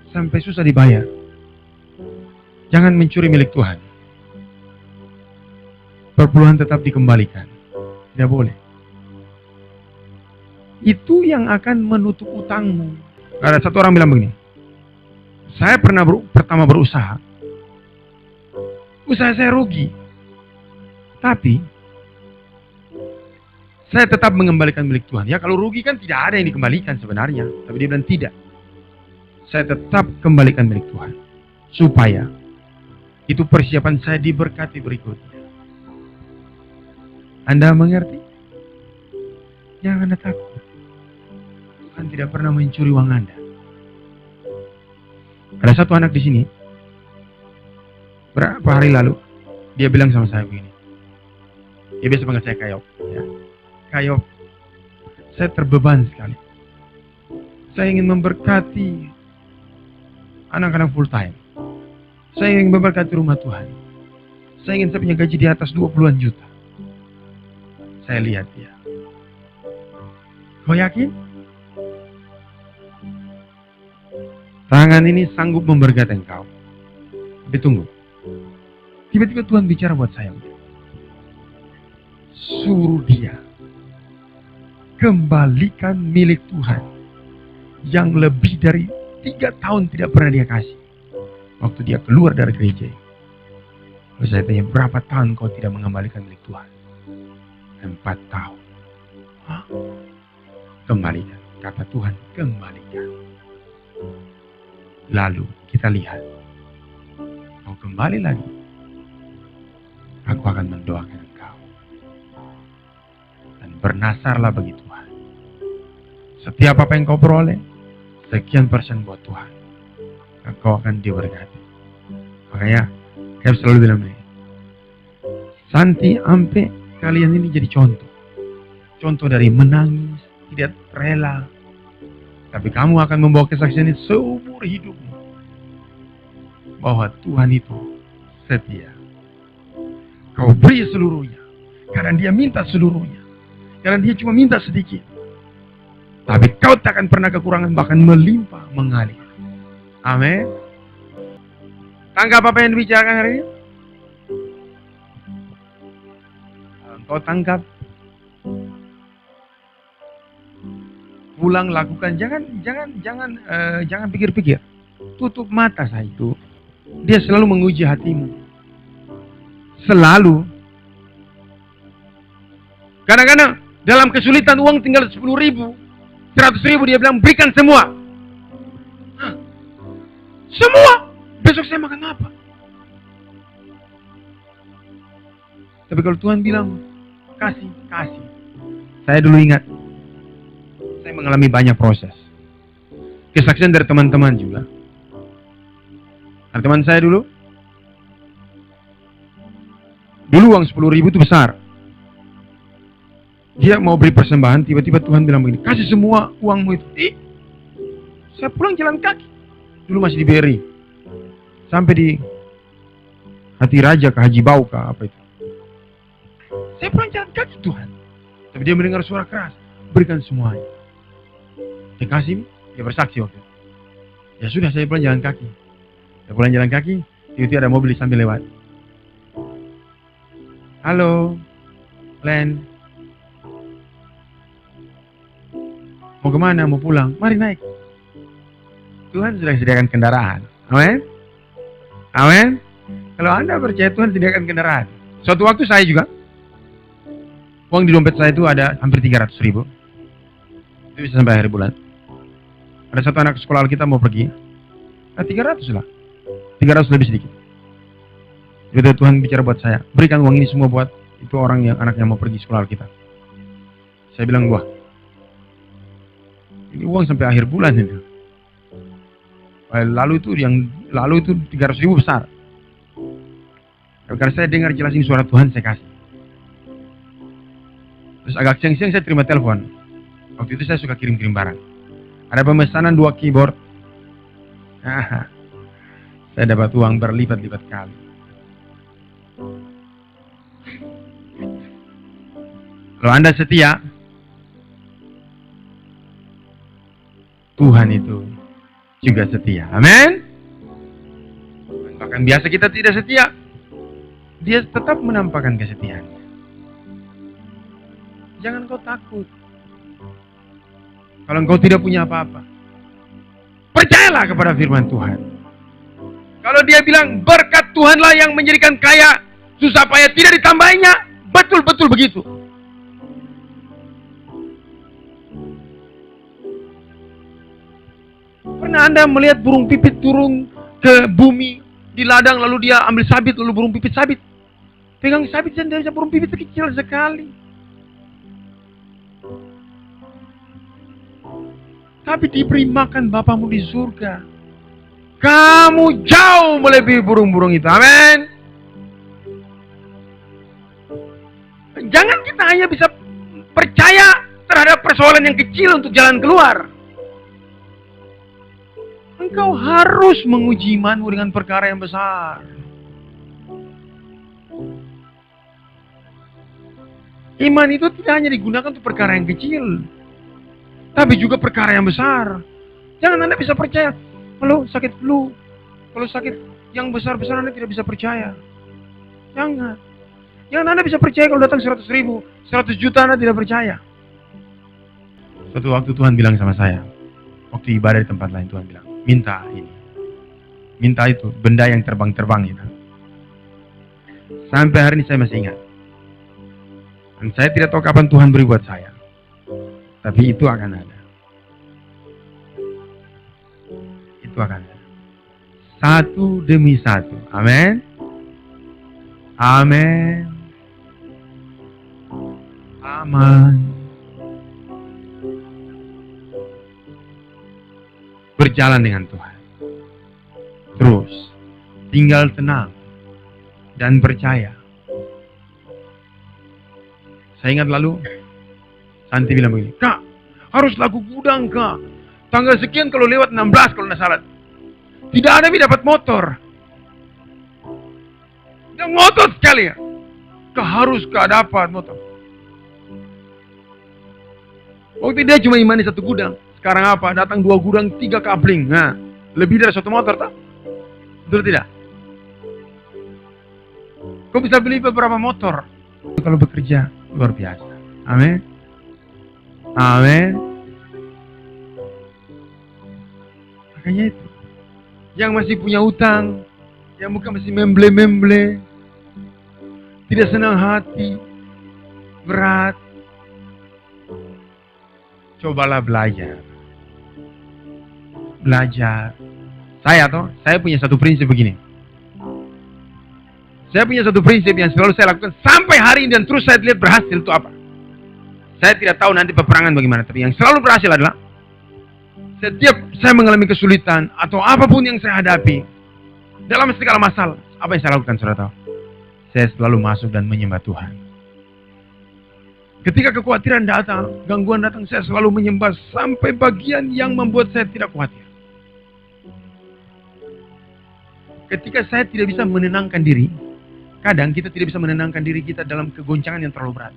Sampai susah dibayar. Jangan mencuri milik Tuhan. Perpuluhan tetap dikembalikan. Tidak boleh. Itu yang akan menutup utangmu. Ada satu orang bilang begini. Saya pernah pertama berusaha. Usaha saya rugi. Tapi saya tetap mengembalikan milik Tuhan. Ya kalau rugi kan tidak ada yang dikembalikan sebenarnya. Tapi dia bilang tidak. Saya tetap kembalikan milik Tuhan. Supaya itu persiapan saya diberkati berikutnya. Anda mengerti? Jangan Anda takut. Tuhan tidak pernah mencuri uang Anda. Ada satu anak di sini. Berapa hari lalu dia bilang sama saya begini. Dia biasa panggil saya Kayop. Ya. Kayop, saya terbeban sekali. Saya ingin memberkati anak-anak full time. Saya ingin memberkati rumah Tuhan. Saya ingin saya punya gaji di atas 20-an juta. Saya lihat dia. Kau yakin? Tangan ini sanggup memberkati engkau. Tapi tunggu. Tiba-tiba Tuhan bicara buat saya. Suruh dia kembalikan milik Tuhan yang lebih dari 3 tahun tidak pernah dia kasih. Waktu dia keluar dari gereja. Lalu saya tanya, berapa tahun kau tidak mengembalikan milik Tuhan? 4 tahun. Hah? Kembalikan. Kata Tuhan, kembalikan. Lalu kita lihat. Kau kembali lagi. Aku akan mendoakan engkau. Dan bernasarlah bagi Tuhan. Setiap apa yang kau peroleh, sekian persen buat Tuhan. Engkau akan diberkati. Makanya, saya selalu bilang begini. Santi, sampai kalian ini jadi contoh. Contoh dari menangis, tidak rela. Tapi kamu akan membawa kesaksian ini seumur hidupmu. Bahwa Tuhan itu setia. Kau beri seluruhnya. Karena dia minta seluruhnya. Karena dia cuma minta sedikit. Tapi kau takkan pernah kekurangan, bahkan melimpah mengalir. Amin. Tangkap apa yang dibicarakan hari ini? Kau tangkap. Pulang lakukan. Jangan pikir-pikir. Tutup mata saya itu. Dia selalu menguji hatimu. Selalu. Kadang-kadang dalam kesulitan uang tinggal 10.000, 100.000, dia bilang berikan semua. Hah? Semua? Besok saya makan apa? Tapi kalau Tuhan bilang kasih. Saya dulu ingat, saya mengalami banyak proses. Kesaksian dari teman-teman juga. Ada teman saya dulu uang 10.000 itu besar. Dia mau beri persembahan, tiba-tiba Tuhan bilang begini, kasih semua uangmu itu. Saya pulang jalan kaki. Dulu masih di BRI. sampai di Hati Raja ke Haji Bau ke apa itu. Saya pulang jalan kaki Tuhan. Tapi dia mendengar suara keras, berikan semuanya. Saya kasih, dia bersaksi waktu itu. Ya sudah, saya pulang jalan kaki. Saya pulang jalan kaki, tiba-tiba ada mobil sambil lewat. Halo, Len. Mau kemana? Mau pulang? Mari naik. Tuhan sudah sediakan kendaraan. Amin. Amin. Kalau Anda percaya Tuhan sediakan kendaraan. Suatu waktu saya juga, uang di dompet saya itu ada hampir 300.000. Itu bisa sampai akhir bulan. Ada satu anak sekolah kita mau pergi. 300 lah. 300 lebih sedikit. Jadi Tuhan bicara buat saya, berikan uang ini semua buat itu orang yang anaknya mau pergi sekolah kita. Saya bilang, wah, ini uang sampai akhir bulan ini. Lalu itu 300.000 besar. Karena saya dengar jelasin suara Tuhan, saya kasih. Terus agak siang-siang saya terima telepon. Waktu itu saya suka kirim-kirim barang. Ada pemesanan 2 keyboard. Saya dapat uang berlipat-lipat kali. Kalau Anda setia, Tuhan itu juga setia. Amin. Bahkan biasa kita tidak setia, Dia tetap menampakkan kesetiaan. Jangan kau takut. Kalau engkau tidak punya apa-apa, percayalah kepada firman Tuhan. Kalau dia bilang berkat Tuhanlah yang menjadikan kaya, susah payah tidak ditambahinya, betul-betul begitu. Pernah Anda melihat burung pipit turun ke bumi di ladang, lalu dia ambil sabit, lalu burung pipit sabit pegang sabit dan dia bisa burung pipit kecil sekali. Tapi diberi makan Bapamu di surga. Kamu jauh melebihi burung-burung itu. Amin. Jangan kita hanya bisa percaya terhadap persoalan yang kecil untuk jalan keluar. Engkau harus menguji imanmu dengan perkara yang besar. Iman itu tidak hanya digunakan untuk perkara yang kecil, tapi juga perkara yang besar. Jangan Anda bisa percaya, kalau sakit flu, kalau sakit yang besar-besar Anda tidak bisa percaya. Jangan. Jangan Anda bisa percaya kalau datang 100.000, 100 juta Anda tidak percaya. Suatu waktu Tuhan bilang sama saya, waktu ibadah di tempat lain, Tuhan bilang, minta ini. Minta itu, benda yang terbang-terbang itu. Sampai hari ini saya masih ingat. Dan saya tidak tahu kapan Tuhan beri buat saya. Tapi itu akan ada. Itu akan ada. Satu demi satu. Amin. Amin. Aman. Berjalan dengan Tuhan. Terus. Tinggal tenang. Dan percaya. Saya ingat lalu, Santi bilang begini, Kak, harus laku gudang, Kak. Tanggal sekian kalau lewat 16 kalau tidak salah. Tidak ada dapat motor. Dia motor sekali ya. Kak, harus Kak dapat motor. Waktu dia cuma imani 1 gudang. Sekarang apa? Datang 2 gudang, 3 kapling. Nah, lebih dari 1 motor, tak? Betul tidak? Kau bisa beli beberapa motor. Kalau bekerja, luar biasa. Amin. Amin. Makanya itu. Yang masih punya utang, yang muka masih memble-memble, tidak senang hati, berat, cobalah belajar. Belajar. Saya punya satu prinsip begini. Saya punya satu prinsip yang selalu saya lakukan sampai hari ini dan terus saya lihat berhasil itu apa. Saya tidak tahu nanti peperangan bagaimana, tapi yang selalu berhasil adalah setiap saya mengalami kesulitan atau apapun yang saya hadapi dalam segala masalah, apa yang saya lakukan, saudara tahu? Saya selalu masuk dan menyembah Tuhan. Ketika kekhawatiran datang, gangguan datang, saya selalu menyembah sampai bagian yang membuat saya tidak khawatir. Ketika saya tidak bisa menenangkan diri, kadang kita tidak bisa menenangkan diri kita dalam kegoncangan yang terlalu berat.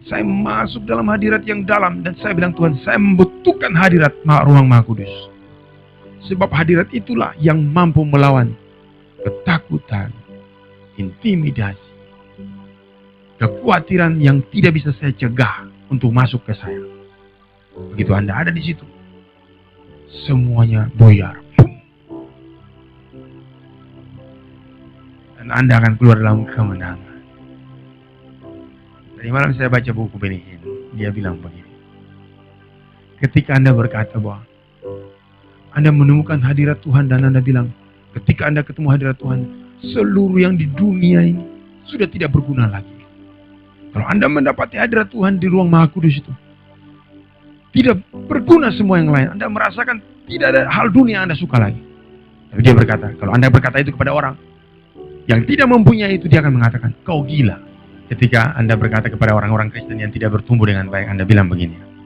Saya masuk dalam hadirat yang dalam dan saya bilang, Tuhan, saya membutuhkan hadirat ruang Maha Kudus. Sebab hadirat itulah yang mampu melawan ketakutan, intimidasi, kekhawatiran yang tidak bisa saya cegah untuk masuk ke saya. Begitu Anda ada di situ, semuanya buyar. Dan Anda akan keluar dalam kemenangan. Tadi malam saya baca buku Benny Hinn. Dia bilang begini. Ketika Anda berkata bahwa Anda menemukan hadirat Tuhan dan Anda bilang, ketika Anda ketemu hadirat Tuhan, seluruh yang di dunia ini sudah tidak berguna lagi. Kalau Anda mendapati hadirat Tuhan di ruang Maha Kudus itu, tidak berguna semua yang lain. Anda merasakan tidak ada hal dunia yang Anda suka lagi. Tapi dia berkata, kalau Anda berkata itu kepada orang yang tidak mempunyai itu, dia akan mengatakan, kau gila. Ketika Anda berkata kepada orang-orang Kristen yang tidak bertumbuh dengan baik, Anda bilang begini.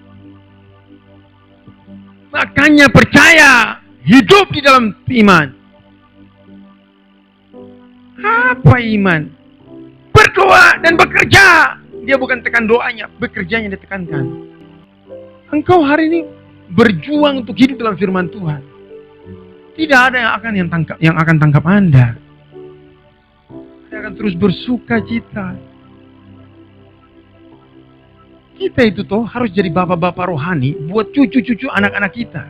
Makanya percaya, hidup di dalam iman. Apa iman? Berdoa dan bekerja. Dia bukan tekan doanya, bekerjanya ditekankan. Engkau hari ini berjuang untuk hidup dalam firman Tuhan. Tidak ada yang akan tangkap Anda. Anda akan terus bersuka cita. Kita itu toh harus jadi bapak-bapak rohani buat cucu-cucu anak-anak kita.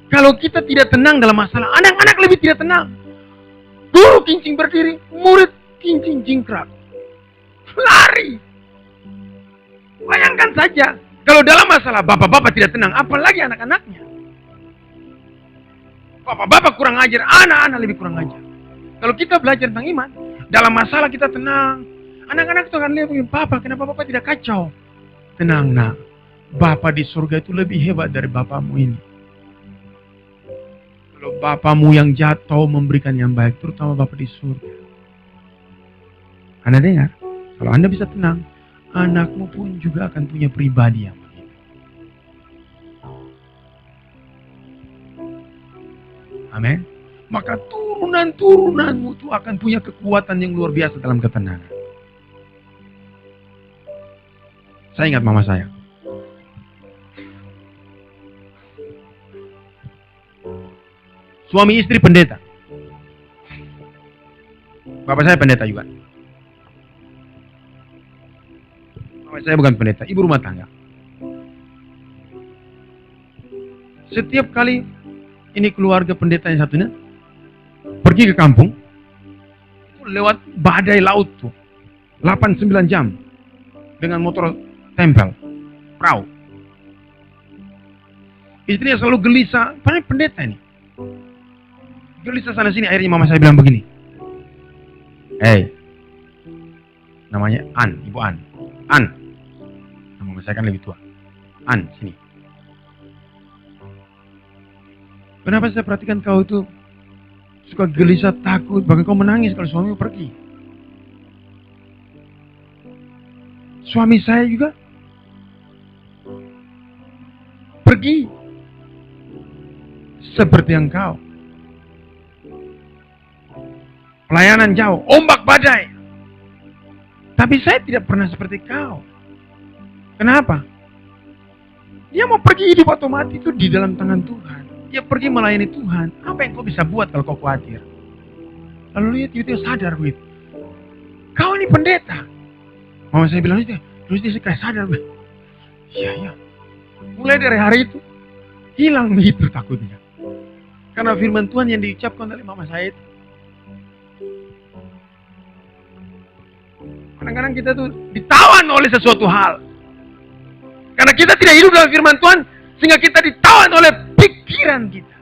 Kalau kita tidak tenang dalam masalah, anak-anak lebih tidak tenang. Guru kincing berdiri, murid kincing jingkrak. Lari. Bayangkan saja, kalau dalam masalah bapak-bapak tidak tenang, apalagi anak-anaknya. Bapak-bapak kurang ajar, anak-anak lebih kurang ajar. Kalau kita belajar tentang iman, dalam masalah kita tenang, anak-anak itu akan lihat, Papa, kenapa Bapak tidak kacau? Tenang, nak. Bapak di surga itu lebih hebat dari Bapakmu ini. Kalau Bapakmu yang jatuh memberikan yang baik, terutama Bapak di surga. Anda dengar? Kalau Anda bisa tenang, anakmu pun juga akan punya pribadi yang begitu. Amin. Maka turunan-turunanmu itu akan punya kekuatan yang luar biasa dalam ketenangan. Saya ingat mama saya. Suami istri pendeta. Bapak saya pendeta juga. Mama saya bukan pendeta, ibu rumah tangga. Setiap kali ini keluarga pendeta yang satunya pergi ke kampung, lewat badai laut tuh, 8-9 jam dengan motor tempel, perahu. Istrinya selalu gelisah, padahal pendeta ini. Gelisah sana sini, akhirnya mama saya bilang begini. Namanya An, Ibu An. Mama saya kan lebih tua. An, sini. Kenapa saya perhatikan kau itu suka gelisah, takut, bahkan kau menangis kalau suamimu pergi. Suami saya juga pergi seperti engkau. Pelayanan jauh, ombak badai. Tapi saya tidak pernah seperti kau. Kenapa? Dia mau pergi hidup otomatis itu di dalam tangan Tuhan. Dia pergi melayani Tuhan. Apa yang kau bisa buat kalau kau khawatir? Lalu dia tiba-tiba sadar begitu. Kau ini pendeta. Mama saya bilang itu. Terus dia kayak sadar. Iya. Mulai dari hari itu hilang begitu takutnya. Karena firman Tuhan yang diucapkan oleh mama saya itu. Kadang-kadang kita tuh ditawan oleh sesuatu hal. Karena kita tidak hidup dalam firman Tuhan, sehingga kita ditawan oleh pikiran kita.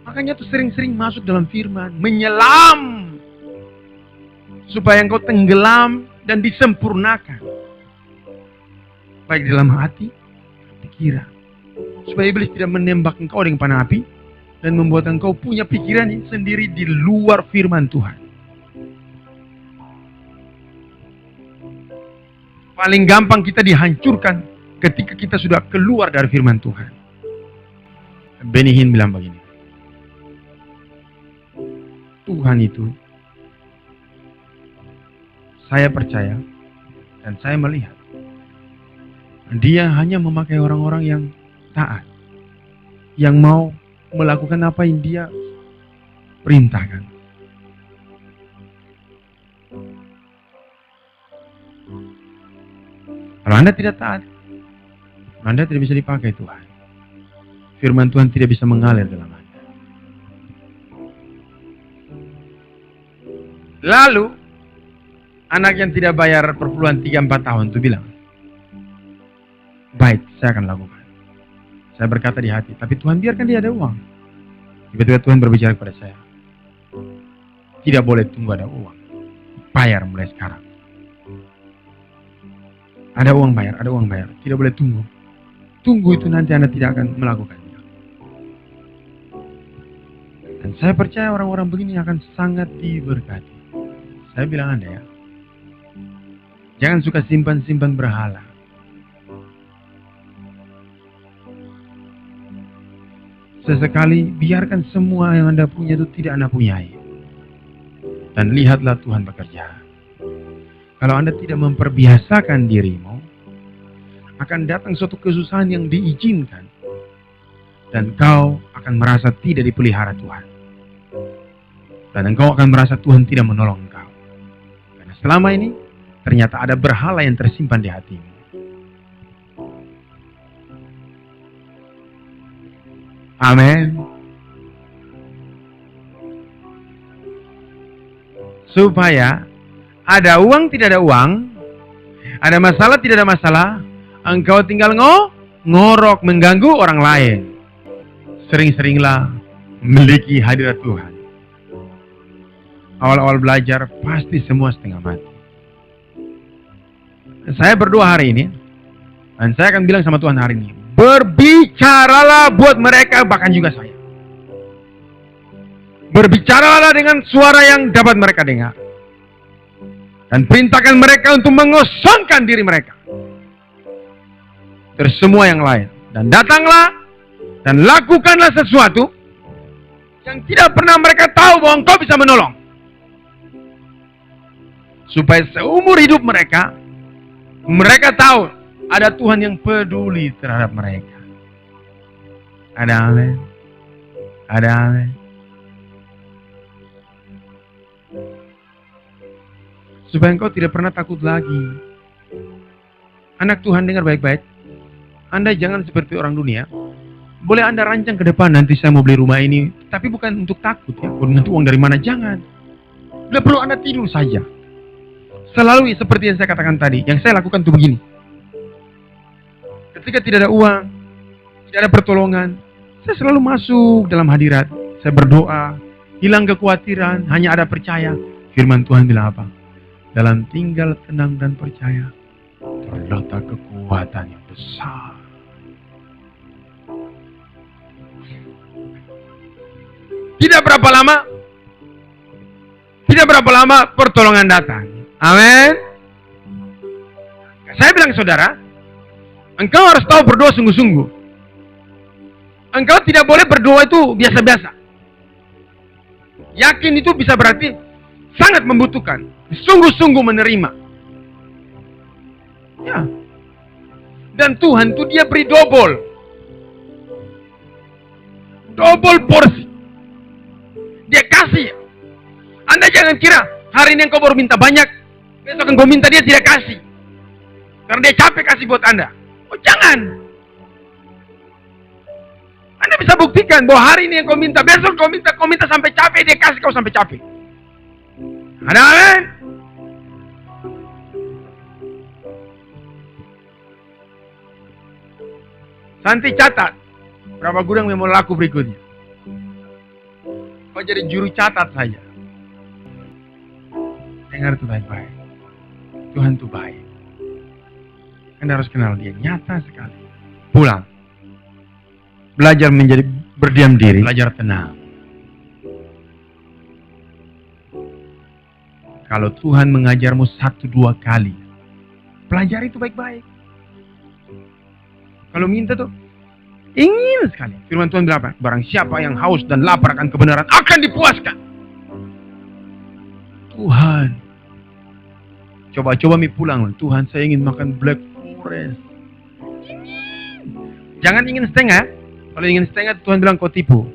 Makanya tuh sering-sering masuk dalam firman, menyelam. Supaya engkau tenggelam dan disempurnakan. Baik dalam hati, pikiran. Supaya iblis tidak menembak engkau dengan panah api, dan membuat engkau punya pikiran sendiri di luar firman Tuhan. Paling gampang kita dihancurkan ketika kita sudah keluar dari firman Tuhan. Benny Hinn bilang begini, Tuhan itu, saya percaya dan saya melihat, Dia hanya memakai orang-orang yang taat, yang mau melakukan apa yang Dia perintahkan. Kalau Anda tidak taat, Anda tidak bisa dipakai Tuhan. Firman Tuhan tidak bisa mengalir dalam Anda. Lalu, anak yang tidak bayar perpuluhan 3-4 tahun itu bilang, baik, saya akan lakukan. Saya berkata di hati, tapi Tuhan biarkan dia ada uang. Tiba-tiba Tuhan berbicara kepada saya, tidak boleh tunggu ada uang. Bayar mulai sekarang. Ada uang bayar, ada uang bayar. Tidak boleh tunggu. Tunggu itu nanti Anda tidak akan melakukannya. Dan saya percaya orang-orang begini akan sangat diberkati. Saya bilang Anda ya, jangan suka simpan-simpan berhala. Sesekali biarkan semua yang Anda punya itu tidak Anda punyai. Dan lihatlah Tuhan bekerja. Kalau Anda tidak memperbiasakan dirimu, akan datang suatu kesusahan yang diizinkan. Dan kau akan merasa tidak dipelihara Tuhan. Dan engkau akan merasa Tuhan tidak menolong engkau. Karena selama ini, ternyata ada berhala yang tersimpan di hatimu. Amin. Supaya ada uang, tidak ada uang. Ada masalah, tidak ada masalah. Engkau tinggal ngorok, mengganggu orang lain. Sering-seringlah memiliki hadirat Tuhan. Awal-awal belajar, pasti semua setengah mati. Saya berdoa hari ini. Dan saya akan bilang sama Tuhan hari ini. Berbicaralah buat mereka, bahkan juga saya. Berbicaralah dengan suara yang dapat mereka dengar. Dan perintahkan mereka untuk mengosongkan diri mereka dari semua yang lain. Dan datanglah dan lakukanlah sesuatu yang tidak pernah mereka tahu bahwa engkau bisa menolong. Supaya seumur hidup mereka, mereka tahu ada Tuhan yang peduli terhadap mereka. Ada amin. Ada amin. Supaya engkau tidak pernah takut lagi. Anak Tuhan, dengar baik-baik. Anda jangan seperti orang dunia. Boleh Anda rancang ke depan, nanti saya mau beli rumah ini. Tapi bukan untuk takut ya. Nanti uang dari mana? Jangan. Tidak perlu Anda tidur saja. Selalu seperti yang saya katakan tadi. Yang saya lakukan itu begini. Ketika tidak ada uang, tidak ada pertolongan, saya selalu masuk dalam hadirat. Saya berdoa. Hilang kekhawatiran, hanya ada percaya. Firman Tuhan bilang apa? Dalam tinggal tenang dan percaya, terletak kekuatan yang besar. Tidak berapa lama pertolongan datang. Amin. Saya bilang saudara, engkau harus tahu berdoa sungguh-sungguh. Engkau tidak boleh berdoa itu biasa-biasa. Yakin itu bisa berarti sangat membutuhkan, sungguh-sungguh menerima. Ya. Dan Tuhan itu dia beri double porsi. Dia kasih. Anda jangan kira hari ini engkau baru minta banyak, besok engkau minta dia tidak kasih. Karena dia capek kasih buat Anda. Oh jangan. Anda bisa buktikan bahwa hari ini engkau minta, besok kau minta sampai capek, dia kasih kau sampai capek. Ada amin? Santi catat berapa gudang yang mau laku berikutnya. Kau jadi juru catat saja. Dengar itu baik-baik. Tuhan itu baik. Anda harus kenal dia, nyata sekali. Pulang. Belajar menjadi berdiam diri. Belajar tenang. Kalau Tuhan mengajarmu 1-2 kali, pelajari itu baik-baik. Kalau minta tuh, Ingin sekali. Firman Tuhan bilang apa? Barang siapa yang haus dan lapar akan kebenaran akan dipuaskan. Tuhan, coba-coba pulang. Tuhan, saya ingin makan Black Forest. Jangan ingin setengah. Kalau ingin setengah, Tuhan bilang kau tipu.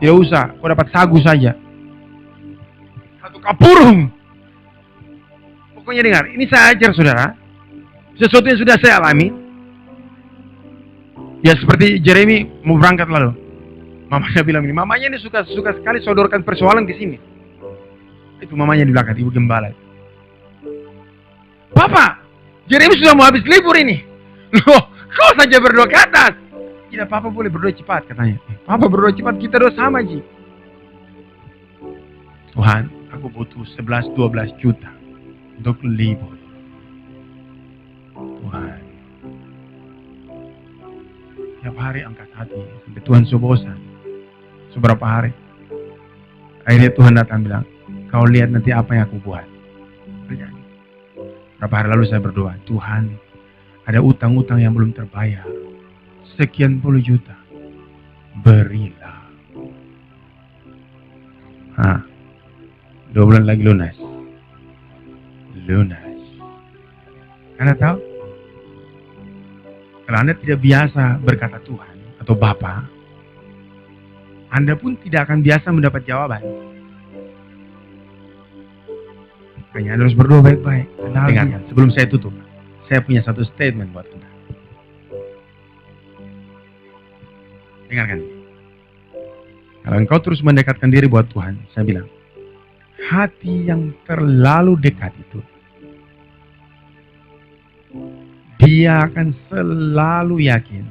Tidak usah, kau dapat sagu saja. Satu kapurung. Pokoknya dengar, ini saya ajar saudara. Sesuatu yang sudah saya alami. Ya seperti Jeremy mau berangkat lalu. Mamanya bilang ini, mamanya ini suka sekali sodorkan persoalan ke sini. Itu mamanya di belakang, ibu gembala. Papa, Jeremy sudah mau habis libur ini. Loh, kau saja berdoa ke atas. Tidak, Papa boleh berdoa cepat katanya. Papa berdoa cepat, kita doa sama Ji. Tuhan, aku butuh 11-12 juta untuk libur. Tuhan, tiap hari angkat hati sampai Tuhan bosan. Seberapa hari? Akhirnya Tuhan datang bilang, kau lihat nanti apa yang aku buat. Terjadi. Berapa hari lalu saya berdoa, Tuhan, ada utang-utang yang belum terbayar. Sekian puluh juta. Berilah. 2 bulan lagi lunas. Lunas. Anda tahu? Kalau Anda tidak biasa berkata Tuhan atau Bapa, Anda pun tidak akan biasa mendapat jawaban. Makanya Anda harus berdoa baik-baik. Dengarkan, sebelum saya tutup, saya punya satu statement buat Anda. Dengarkan. Kalau engkau terus mendekatkan diri buat Tuhan, saya bilang, hati yang terlalu dekat itu, dia akan selalu yakin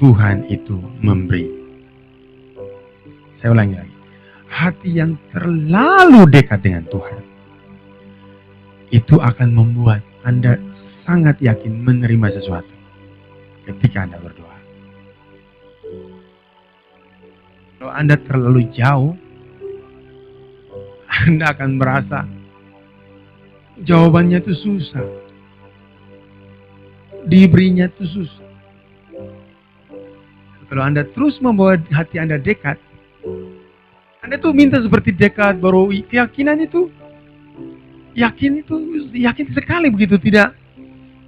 Tuhan itu memberi. Saya ulangi lagi. Hati yang terlalu dekat dengan Tuhan, itu akan membuat Anda sangat yakin menerima sesuatu ketika Anda berdoa. Kalau Anda terlalu jauh, Anda akan merasa jawabannya itu susah. Diberinya itu susah. Kalau Anda terus membawa hati Anda dekat, Anda tuh minta seperti dekat, baru keyakinan itu, yakin sekali begitu, tidak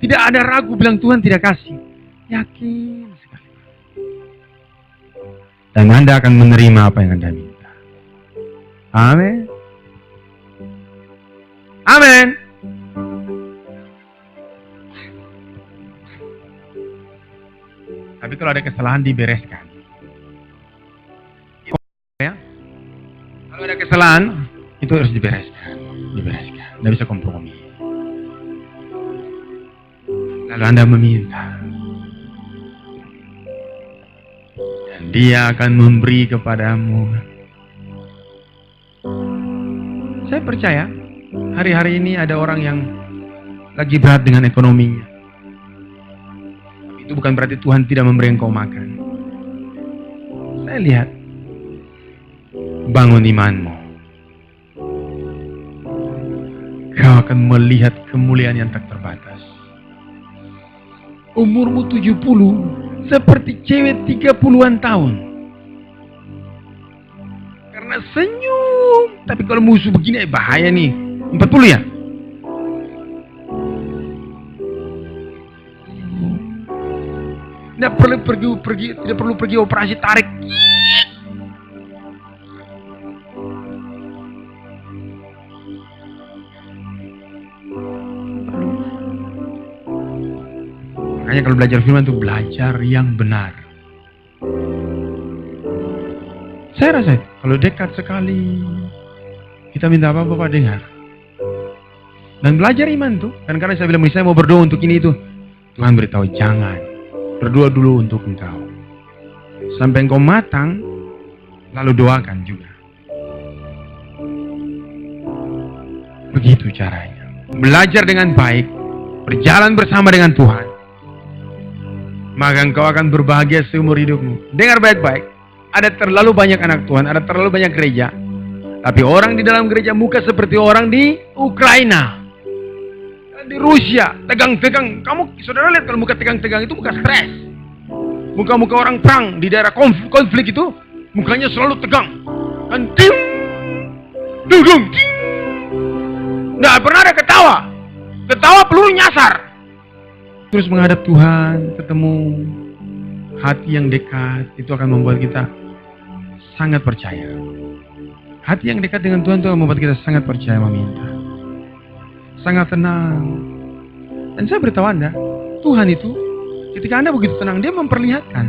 ada ragu bilang Tuhan tidak kasih. Yakin sekali. Dan Anda akan menerima apa yang Anda minta. Amin. Amin. Tapi kalau ada kesalahan dibereskan. Ya. Kalau ada kesalahan itu harus dibereskan. Tidak bisa kompromi. Lalu Anda meminta. Dan Dia akan memberi kepadamu. Saya percaya hari-hari ini ada orang yang lagi berat dengan ekonominya. Itu bukan berarti Tuhan tidak memberi engkau makan. Saya lihat, bangun imanmu. Kau akan melihat kemuliaan yang tak terbatas. Umurmu 70, seperti cewek 30-an tahun. Karena senyum. Tapi kalau musuh begini bahaya nih. 40 ya? Tidak perlu pergi operasi tarik. Makanya kalau belajar firman itu belajar yang benar. Saya rasa kalau dekat sekali kita minta apa Bapak dengar. Dan belajar iman tuh. Dan karena saya bilang saya mau berdoa untuk ini itu, Tuhan beritahu jangan. Berdoa dulu untuk engkau. Sampai engkau matang, lalu doakan juga. Begitu caranya. Belajar dengan baik, berjalan bersama dengan Tuhan, maka engkau akan berbahagia seumur hidupmu. Dengar baik-baik. Ada terlalu banyak anak Tuhan, ada terlalu banyak gereja. Tapi orang di dalam gereja muka seperti orang di Ukraina. di Rusia, tegang-tegang. Saudara lihat kalau muka tegang-tegang itu muka stres. Muka-muka orang perang di daerah konflik itu, mukanya selalu tegang. Dan ting, dudung, ting. Nggak pernah ada ketawa. Ketawa peluru nyasar. Terus menghadap Tuhan, ketemu hati yang dekat, itu akan membuat kita sangat percaya. Hati yang dekat dengan Tuhan itu akan membuat kita sangat percaya meminta. Sangat tenang. Dan saya beritahu Anda, Tuhan itu ketika Anda begitu tenang, Dia memperlihatkan.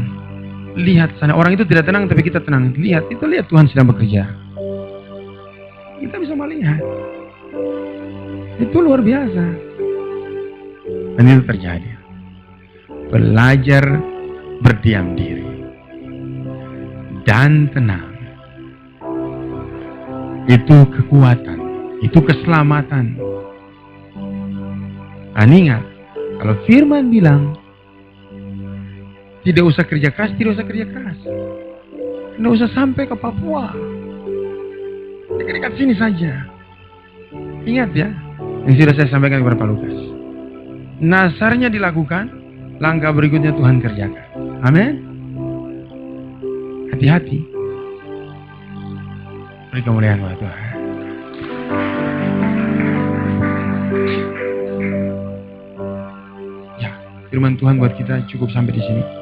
Lihat sana, orang itu tidak tenang tapi kita tenang. Lihat Tuhan sedang bekerja. Kita bisa melihat. Itu luar biasa. Dan itu terjadi. Belajar berdiam diri dan tenang. Itu kekuatan, itu keselamatan. Dan ingat, kalau firman bilang tidak usah kerja keras, tidak usah kerja keras. Tidak usah sampai ke Papua. Dekat-dekat sini saja. Ingat ya, yang sudah saya sampaikan kepada Pak Lukas. Nasarnya dilakukan, langkah berikutnya Tuhan kerjakan. Amin. Hati-hati. Beri kemuliaan buat Tuhan. Ya, firman Tuhan buat kita cukup sampai di sini.